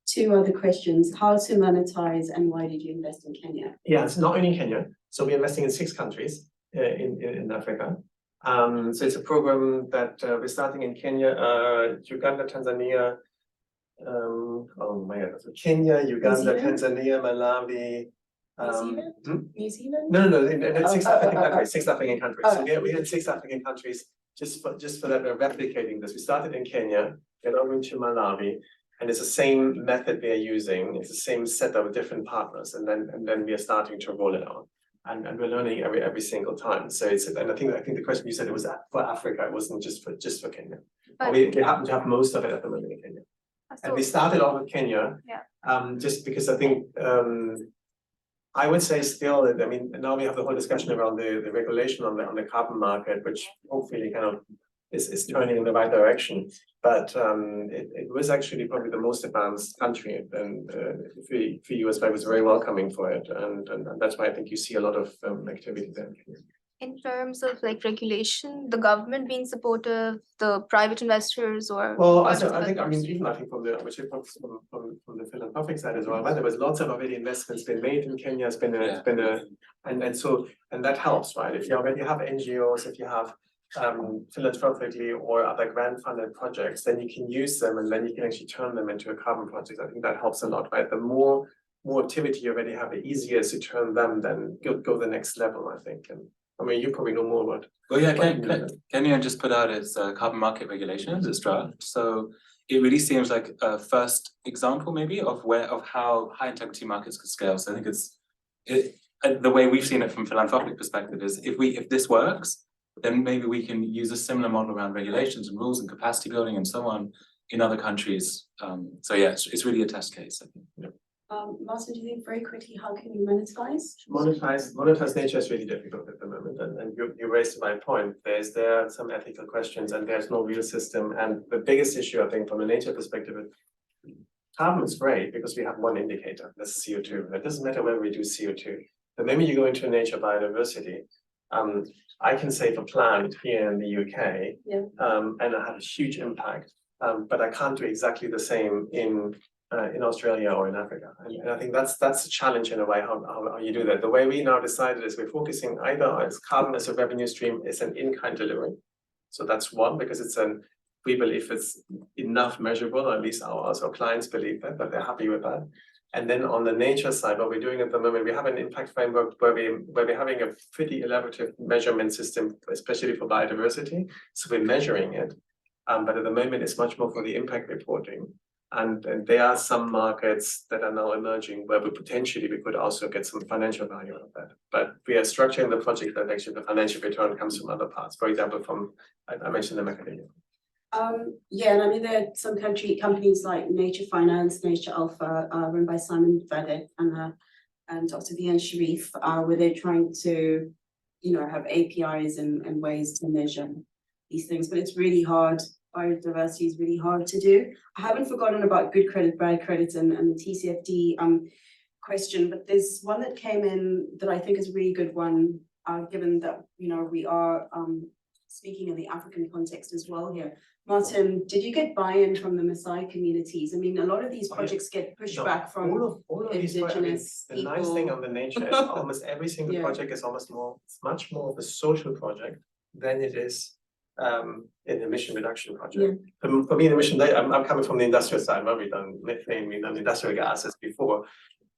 Speaker 8: 2 other questions: how to monetize and why did you invest in Kenya?
Speaker 9: Yeah, it's not only in Kenya. So we're investing in 6 countries in Africa. So it's a program that we're starting in Kenya, Uganda, Tanzania. Oh my God! So Kenya, Uganda, Tanzania, Malawi.
Speaker 8: New Zealand?
Speaker 9: No. In 6 African countries. 6 African countries. So we had 6 African countries. Just for that, we're replicating this. We started in Kenya, then over into Malawi, and it's the same method we are using. It's the same set of different partners, and then we are starting to roll it out. And we're learning every single time. So and I think the question you said, it was for Africa. It wasn't just for Kenya. We happen to have most of it at the moment in Kenya. And we started off with Kenya, just because I think I would say still that, I mean, now we have the whole discussion around the regulation on the carbon market, which hopefully kind of is turning in the right direction. But it was actually probably the most advanced country, and for US was very welcoming for it, and that's why I think you see a lot of activity there.
Speaker 15: In terms of like regulation, the government being supportive, the private investors, or
Speaker 9: well, I think from the philanthropic side as well. Right? There was lots of already investments been made in Kenya. It's been and that helps, right? If you already have NGOs, if you have philanthropically or other grant funded projects, then you can use them, and then you can actually turn them into a carbon project. I think that helps a lot, right? The more activity you already have, the easier is to turn them, then go the next level, I think. And I mean, you probably know more about.
Speaker 6: Well, yeah, Kenya just put out its carbon market regulations, its draft. So it really seems like a first example, maybe, of how high integrity markets could scale. So I think the way we've seen it from philanthropic perspective is if this works, then maybe we can use a similar model around regulations and rules and capacity building and so on in other countries. So yeah, it's really a test case, I think. Yeah.
Speaker 8: Martin, do you think very quickly, how can you monetize?
Speaker 9: Monetize nature is really difficult at the moment, and you raised my point. There are some ethical questions, and there's no real system. And the biggest issue, I think, from a nature perspective, is carbon is great because we have one indicator, that's CO2. It doesn't matter whether we do CO2. But maybe you go into nature biodiversity. I can save a plant here in the UK, and I have a huge impact. But I can't do exactly the same in Australia or in Africa, and I think that's a challenge in a way how you do that. The way we now decided is we're focusing either as carbon as a revenue stream is an in-kind delivery, so that's one, because we believe it's enough measurable, or at least our clients believe that they're happy with that. And then on the nature side, what we're doing at the moment, we have an impact framework where we're having a pretty elaborative measurement system, especially for biodiversity. So we're measuring it, but at the moment it's much more for the impact reporting. And there are some markets that are now emerging where we could also get some financial value out of that. But we are structuring the project that actually the financial return comes from other parts. For example, I mentioned the mechanism.
Speaker 8: Yeah, and I mean there are some companies like Nature Finance, Nature Alpha, run by Simon Vadet and Dr. Vian Sharif, where they're trying to, have APIs and ways to measure these things. But it's really hard. Biodiversity is really hard to do. I haven't forgotten about good credit, bad credit, and the TCFD question, but there's one that came in that I think is a really good one, given that we are speaking in the African context as well here. Martin, did you get buy-in from the Maasai communities? I mean, a lot of these projects get pushed back from
Speaker 9: all of indigenous people. The nice thing on the nature is almost every single project is it's much more of a social project than it is an emission reduction project. For me, I'm coming from the industrial side, where we've done methane, we've done industrial gases before.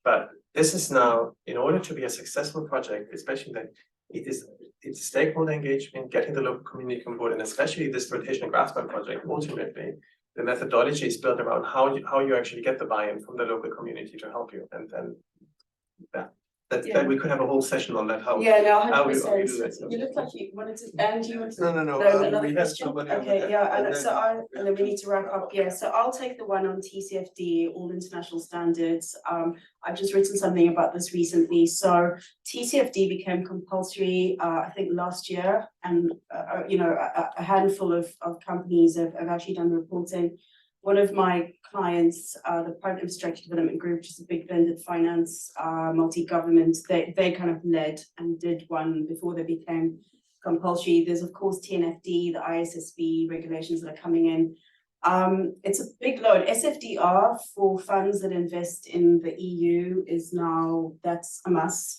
Speaker 9: But this is now, in order to be a successful project, especially that it's stakeholder engagement, getting the local community on board, and especially this rotational grassland project, ultimately, the methodology is built around how you actually get the buy-in from the local community to help you. And then that we could have a whole session on that. How we do that.
Speaker 8: You look like you wanted to, and you want to.
Speaker 7: No,
Speaker 8: another
Speaker 7: we have
Speaker 8: question?
Speaker 7: somebody over
Speaker 8: Okay,
Speaker 7: there,
Speaker 8: yeah,
Speaker 7: and
Speaker 8: and
Speaker 7: then-
Speaker 8: so and then we need to wrap up, yeah, so I'll take the one on TCFD, all international standards. I've just written something about this recently, so TCFD became compulsory, I think last year, and a handful of companies have actually done reporting. One of my clients, the Private Infrastructure Development Group, which is a big blended finance, multi-government, they kind of led and did one before they became compulsory. There's of course TNFD, the ISSB regulations that are coming in. It's a big load. SFDR for funds that invest in the EU is now, that's a must.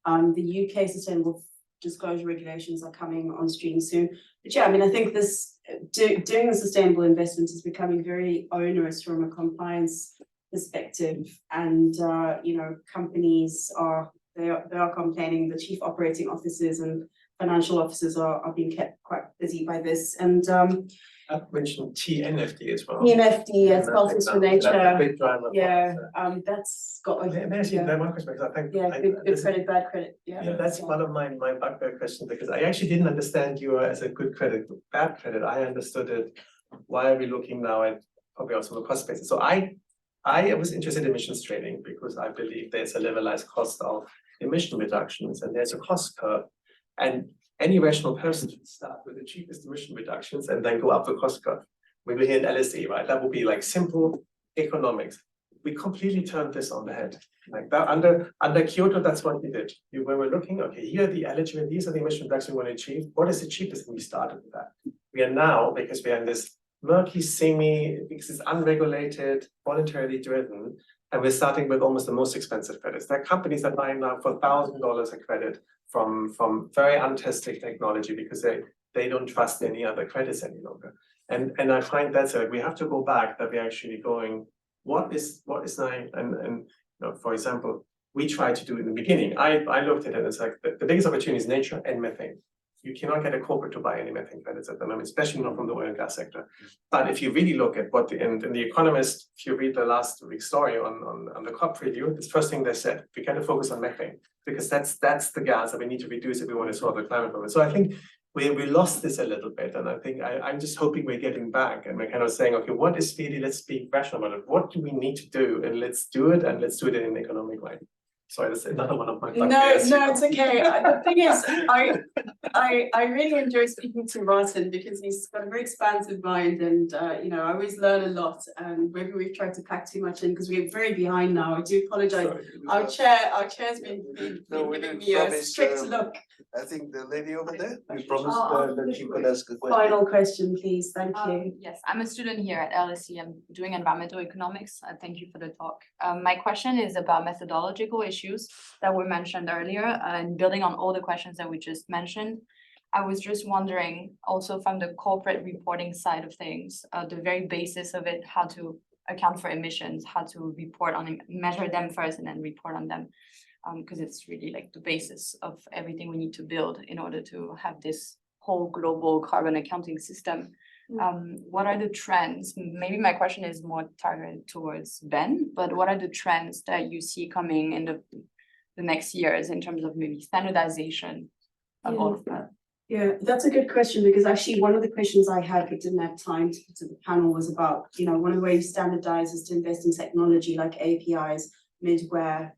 Speaker 8: The UK sustainable disclosure regulations are coming on stream soon. But yeah, I mean, I think this doing the sustainable investment is becoming very onerous from a compliance perspective, and companies are complaining. The chief operating officers and financial officers are being kept quite busy by this, and
Speaker 9: I've mentioned TNFD as well.
Speaker 8: TNFD as Pulses for Nature.
Speaker 9: That's a big driver.
Speaker 8: Yeah, that's got
Speaker 9: May I see that one question? Because I think
Speaker 8: good credit, bad credit. Yeah,
Speaker 9: that's one of my bugbear questions, because I actually didn't understand you as a good credit, bad credit. I understood it. Why are we looking now at probably also the cost basis? So I was interested in emissions trading because I believe there's a levelized cost of emission reductions and there's a cost curve, and any rational person should start with the cheapest emission reductions and then go up the cost curve. We were here in LSE, right? That would be like simple economics. We completely turned this on the head. Like that under Kyoto, that's what we did. We were looking, okay, here are the eligible, these are the emission reductions we want to achieve. What is the cheapest? And we started with that. We are now, because we are in this murky because it's unregulated, voluntarily driven, and we're starting with almost the most expensive credits. There are companies that are buying now for $1,000 a credit from very untested technology because they don't trust any other credits any longer. And I find that's we have to go back, that we're actually going, what is nine? And for example, we tried to do in the beginning. I looked at it and it's like the biggest opportunity is nature and methane. You cannot get a corporate to buy any methane credits at the moment, especially not from the oil and gas sector. But if you really look at what in The Economist, if you read the last week's story on the COP review, the first thing they said, we got to focus on methane because that's the gas that we need to reduce if we want to solve the climate problem. So I think we lost this a little bit, and I think I'm just hoping we're getting back and we're kind of saying, okay, what is really? Let's be rational about it. What do we need to do, and let's do it, and let's do it in an economic way. Sorry, that's another one of my bugbears.
Speaker 8: No, it's okay. The thing is, I really enjoy speaking to Martin because he's got a very expansive mind, and I always learn a lot. And maybe we've tried to pack too much in because we're very behind now. I do apologize.
Speaker 7: Sorry,
Speaker 8: Our chair's been giving me a strict look.
Speaker 7: I think the lady over there, we promised that she could ask a question.
Speaker 8: Final question, please. Thank you.
Speaker 16: Yes, I'm a student here at LSE. I'm doing environmental economics. Thank you for the talk. My question is about methodological issues that were mentioned earlier, and building on all the questions that we just mentioned. I was just wondering, also from the corporate reporting side of things, the very basis of it, how to account for emissions, how to report on them, measure them first and then report on them. Because it's really like the basis of everything we need to build in order to have this whole global carbon accounting system. What are the trends? Maybe my question is more targeted towards Ben, but what are the trends that you see coming in the next years in terms of maybe standardization of all of that?
Speaker 8: Yeah, that's a good question, because actually one of the questions I had but didn't have time to put to the panel was about, one of the ways you standardize is to invest in technology like APIs, middleware,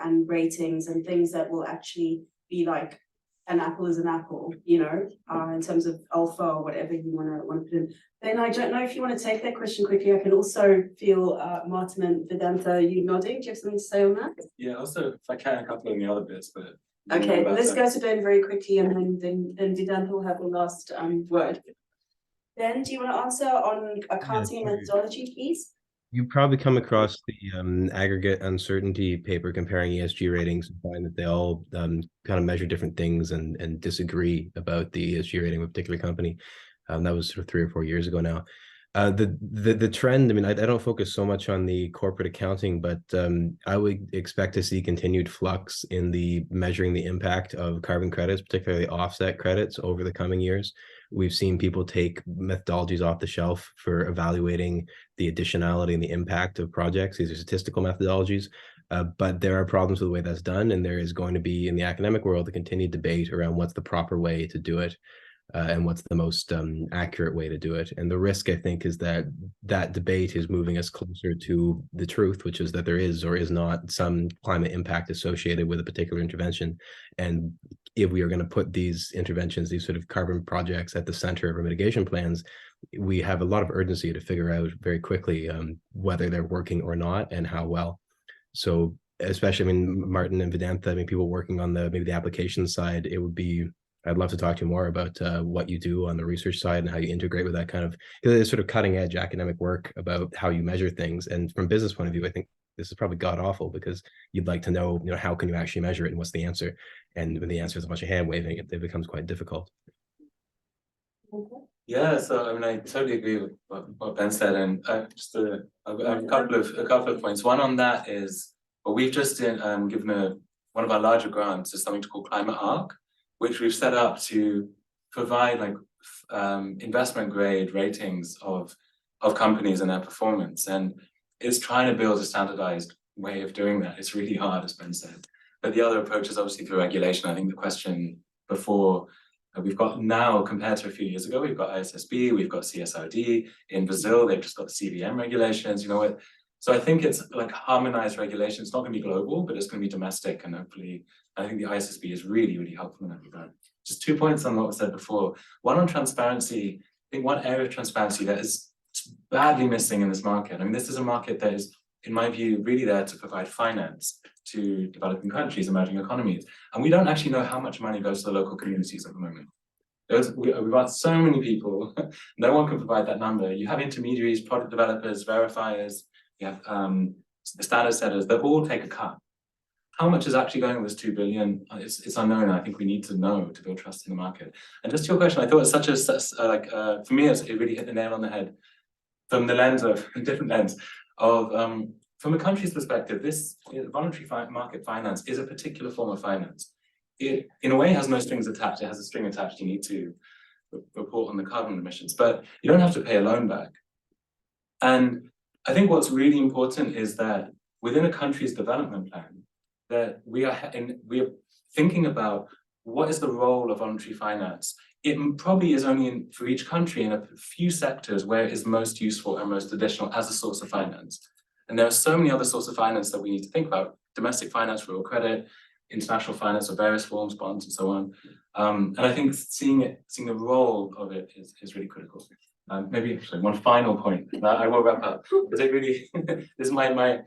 Speaker 8: and ratings and things that will actually be like an apple is an apple, in terms of alpha or whatever you want to put in. Then I don't know if you want to take that question quickly. I can also feel Martin and Vedanta, you nodding. Do you have something to say on that?
Speaker 6: Yeah, also if I can, a couple of the other bits, but
Speaker 8: okay, let's go to Ben very quickly, and then Vedanta will have the last word. Ben, do you want to answer on accounting and methodology, please?
Speaker 11: You probably come across the aggregate uncertainty paper comparing ESG ratings and find that they all kind of measure different things and disagree about the ESG rating of a particular company. That was sort of 3 or 4 years ago now. The trend, I mean, I don't focus so much on the corporate accounting, but I would expect to see continued flux in the measuring the impact of carbon credits, particularly offset credits, over the coming years. We've seen people take methodologies off the shelf for evaluating the additionality and the impact of projects. These are statistical methodologies, but there are problems with the way that's done, and there is going to be, in the academic world, a continued debate around what's the proper way to do it. And what's the most accurate way to do it. And the risk, I think, is that that debate is moving us closer to the truth, which is that there is or is not some climate impact associated with a particular intervention. And if we are going to put these interventions, these sort of carbon projects at the center of our mitigation plans, we have a lot of urgency to figure out very quickly whether they're working or not and how well. So especially, I mean, Martin and Vedanta, I mean, people working on maybe the application side, it would be, I'd love to talk to you more about what you do on the research side and how you integrate with that kind of, it's sort of cutting edge academic work about how you measure things. And from a business point of view, I think this is probably god awful, because you'd like to know, how can you actually measure it and what's the answer? And when the answer is a bunch of hand waving, it becomes quite difficult.
Speaker 6: Yeah, so I mean, I totally agree with what Ben said, and just a couple of points. One on that is, well, we've just given one of our larger grants is something called Climate Arc, which we've set up to provide like investment grade ratings of companies and their performance. And it's trying to build a standardized way of doing that. It's really hard, as Ben said. But the other approach is obviously through regulation. I think the question before, we've got now, compared to a few years ago, we've got ISSB, we've got CSRD. In Brazil, they've just got the CVM regulations, So I think it's like harmonized regulation. It's not going to be global, but it's going to be domestic. And hopefully, I think the ISSB is really, really helpful in that regard. Just 2 points on what was said before. One on transparency. I think one area of transparency that is badly missing in this market. I mean, this is a market that is, in my view, really there to provide finance to developing countries, emerging economies. And we don't actually know how much money goes to the local communities at the moment. We've got so many people, no one can provide that number. You have intermediaries, product developers, verifiers, you have the standard setters, they all take a cut. How much is actually going with this 2 billion? It's unknown. I think we need to know to build trust in the market. And just to your question, I thought it's such a, for me, it really hit the nail on the head from the lens of, a different lens of, from a country's perspective, this voluntary market finance is a particular form of finance. It, in a way, has no strings attached. It has a string attached. You need to report on the carbon emissions, but you don't have to pay a loan back. And I think what's really important is that within a country's development plan, that we are thinking about what is the role of voluntary finance. It probably is only for each country in a few sectors where it is most useful and most additional as a source of finance. And there are so many other sources of finance that we need to think about: domestic finance, real credit, international finance of various forms, bonds, and so on. And I think seeing the role of it is really critical. Maybe actually one final point. I will wrap up. Because it really, this is my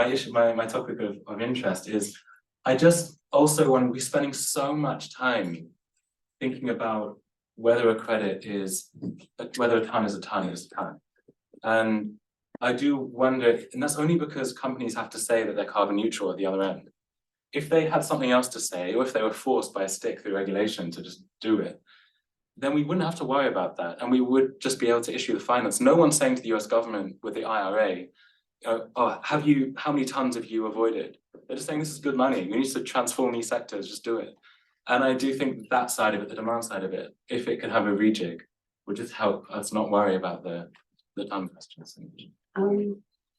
Speaker 6: issue, my topic of interest is, I just also want to be spending so much time thinking about whether a credit is, whether a ton is a ton is a ton. And I do wonder, and that's only because companies have to say that they're carbon neutral at the other end. If they had something else to say, or if they were forced by a stick through regulation to just do it, then we wouldn't have to worry about that. And we would just be able to issue the finance. No one's saying to the US government with the IRA, oh, how many tons have you avoided? They're just saying, this is good money. We need to transform these sectors, just do it. And I do think that side of it, the demand side of it, if it could have a rejig, would just help us not worry about the ton questions.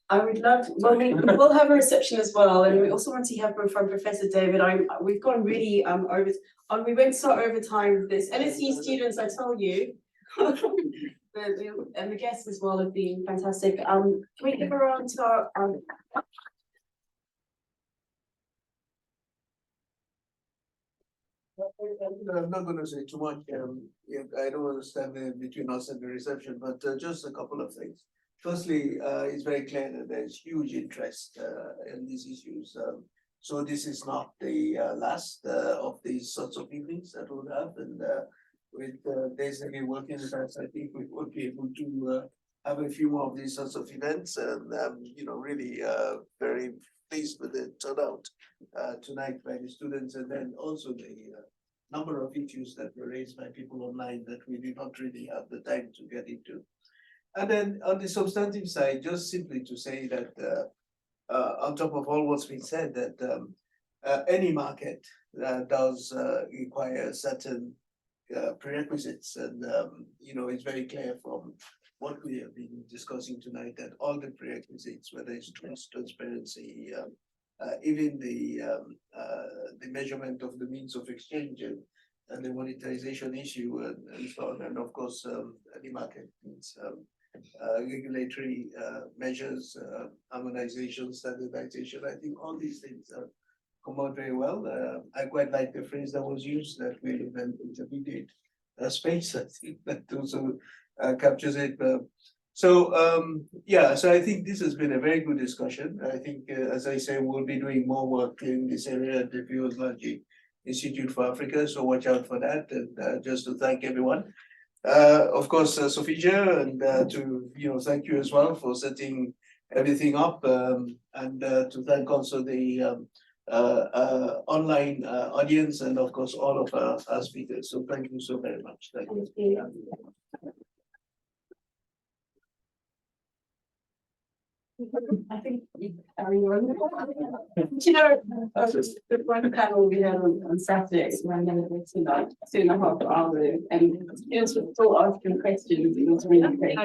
Speaker 8: I would love, well, we will have a reception as well, and we also want to hear from Professor David. We've gone really we went so over time. This LSE students, I tell you, and the guests as well have been fantastic. Can we give a round to our
Speaker 7: I'm not going to say too much. I don't want to stand in between us and the reception, but just a couple of things. Firstly, it's very clear that there's huge interest in these issues. So this is not the last of these sorts of evenings that we'll have. And with days again working with us, I think we would be able to have a few more of these sorts of events. And really very pleased with the turnout tonight by the students, and then also the number of issues that were raised by people online that we did not really have the time to get into. And then on the substantive side, just simply to say that on top of all what's been said, that any market does require certain prerequisites, and it's very clear from what we have been discussing tonight that all the prerequisites, whether it's trust, transparency, even the measurement of the means of exchange and the monetization issue and so on, and of course the market needs regulatory measures, harmonization, standardization. I think all these things come out very well. I quite like the phrase that was used, that we live in intermediate space. I think that also captures it. So I think this has been a very good discussion. I think, as I say, we'll be doing more work in this area at the Firoz Lalji Institute for Africa, so watch out for that. And just to thank everyone. Of course, Sophia, and to thank you as well for setting everything up, and to thank also the online audience, and of course all of our speakers. So thank you so very much. Thank you.
Speaker 8: I think, are you on? The one panel we had on Saturday, ran over to like 2.5 hours, and students were still asking questions. It was really great.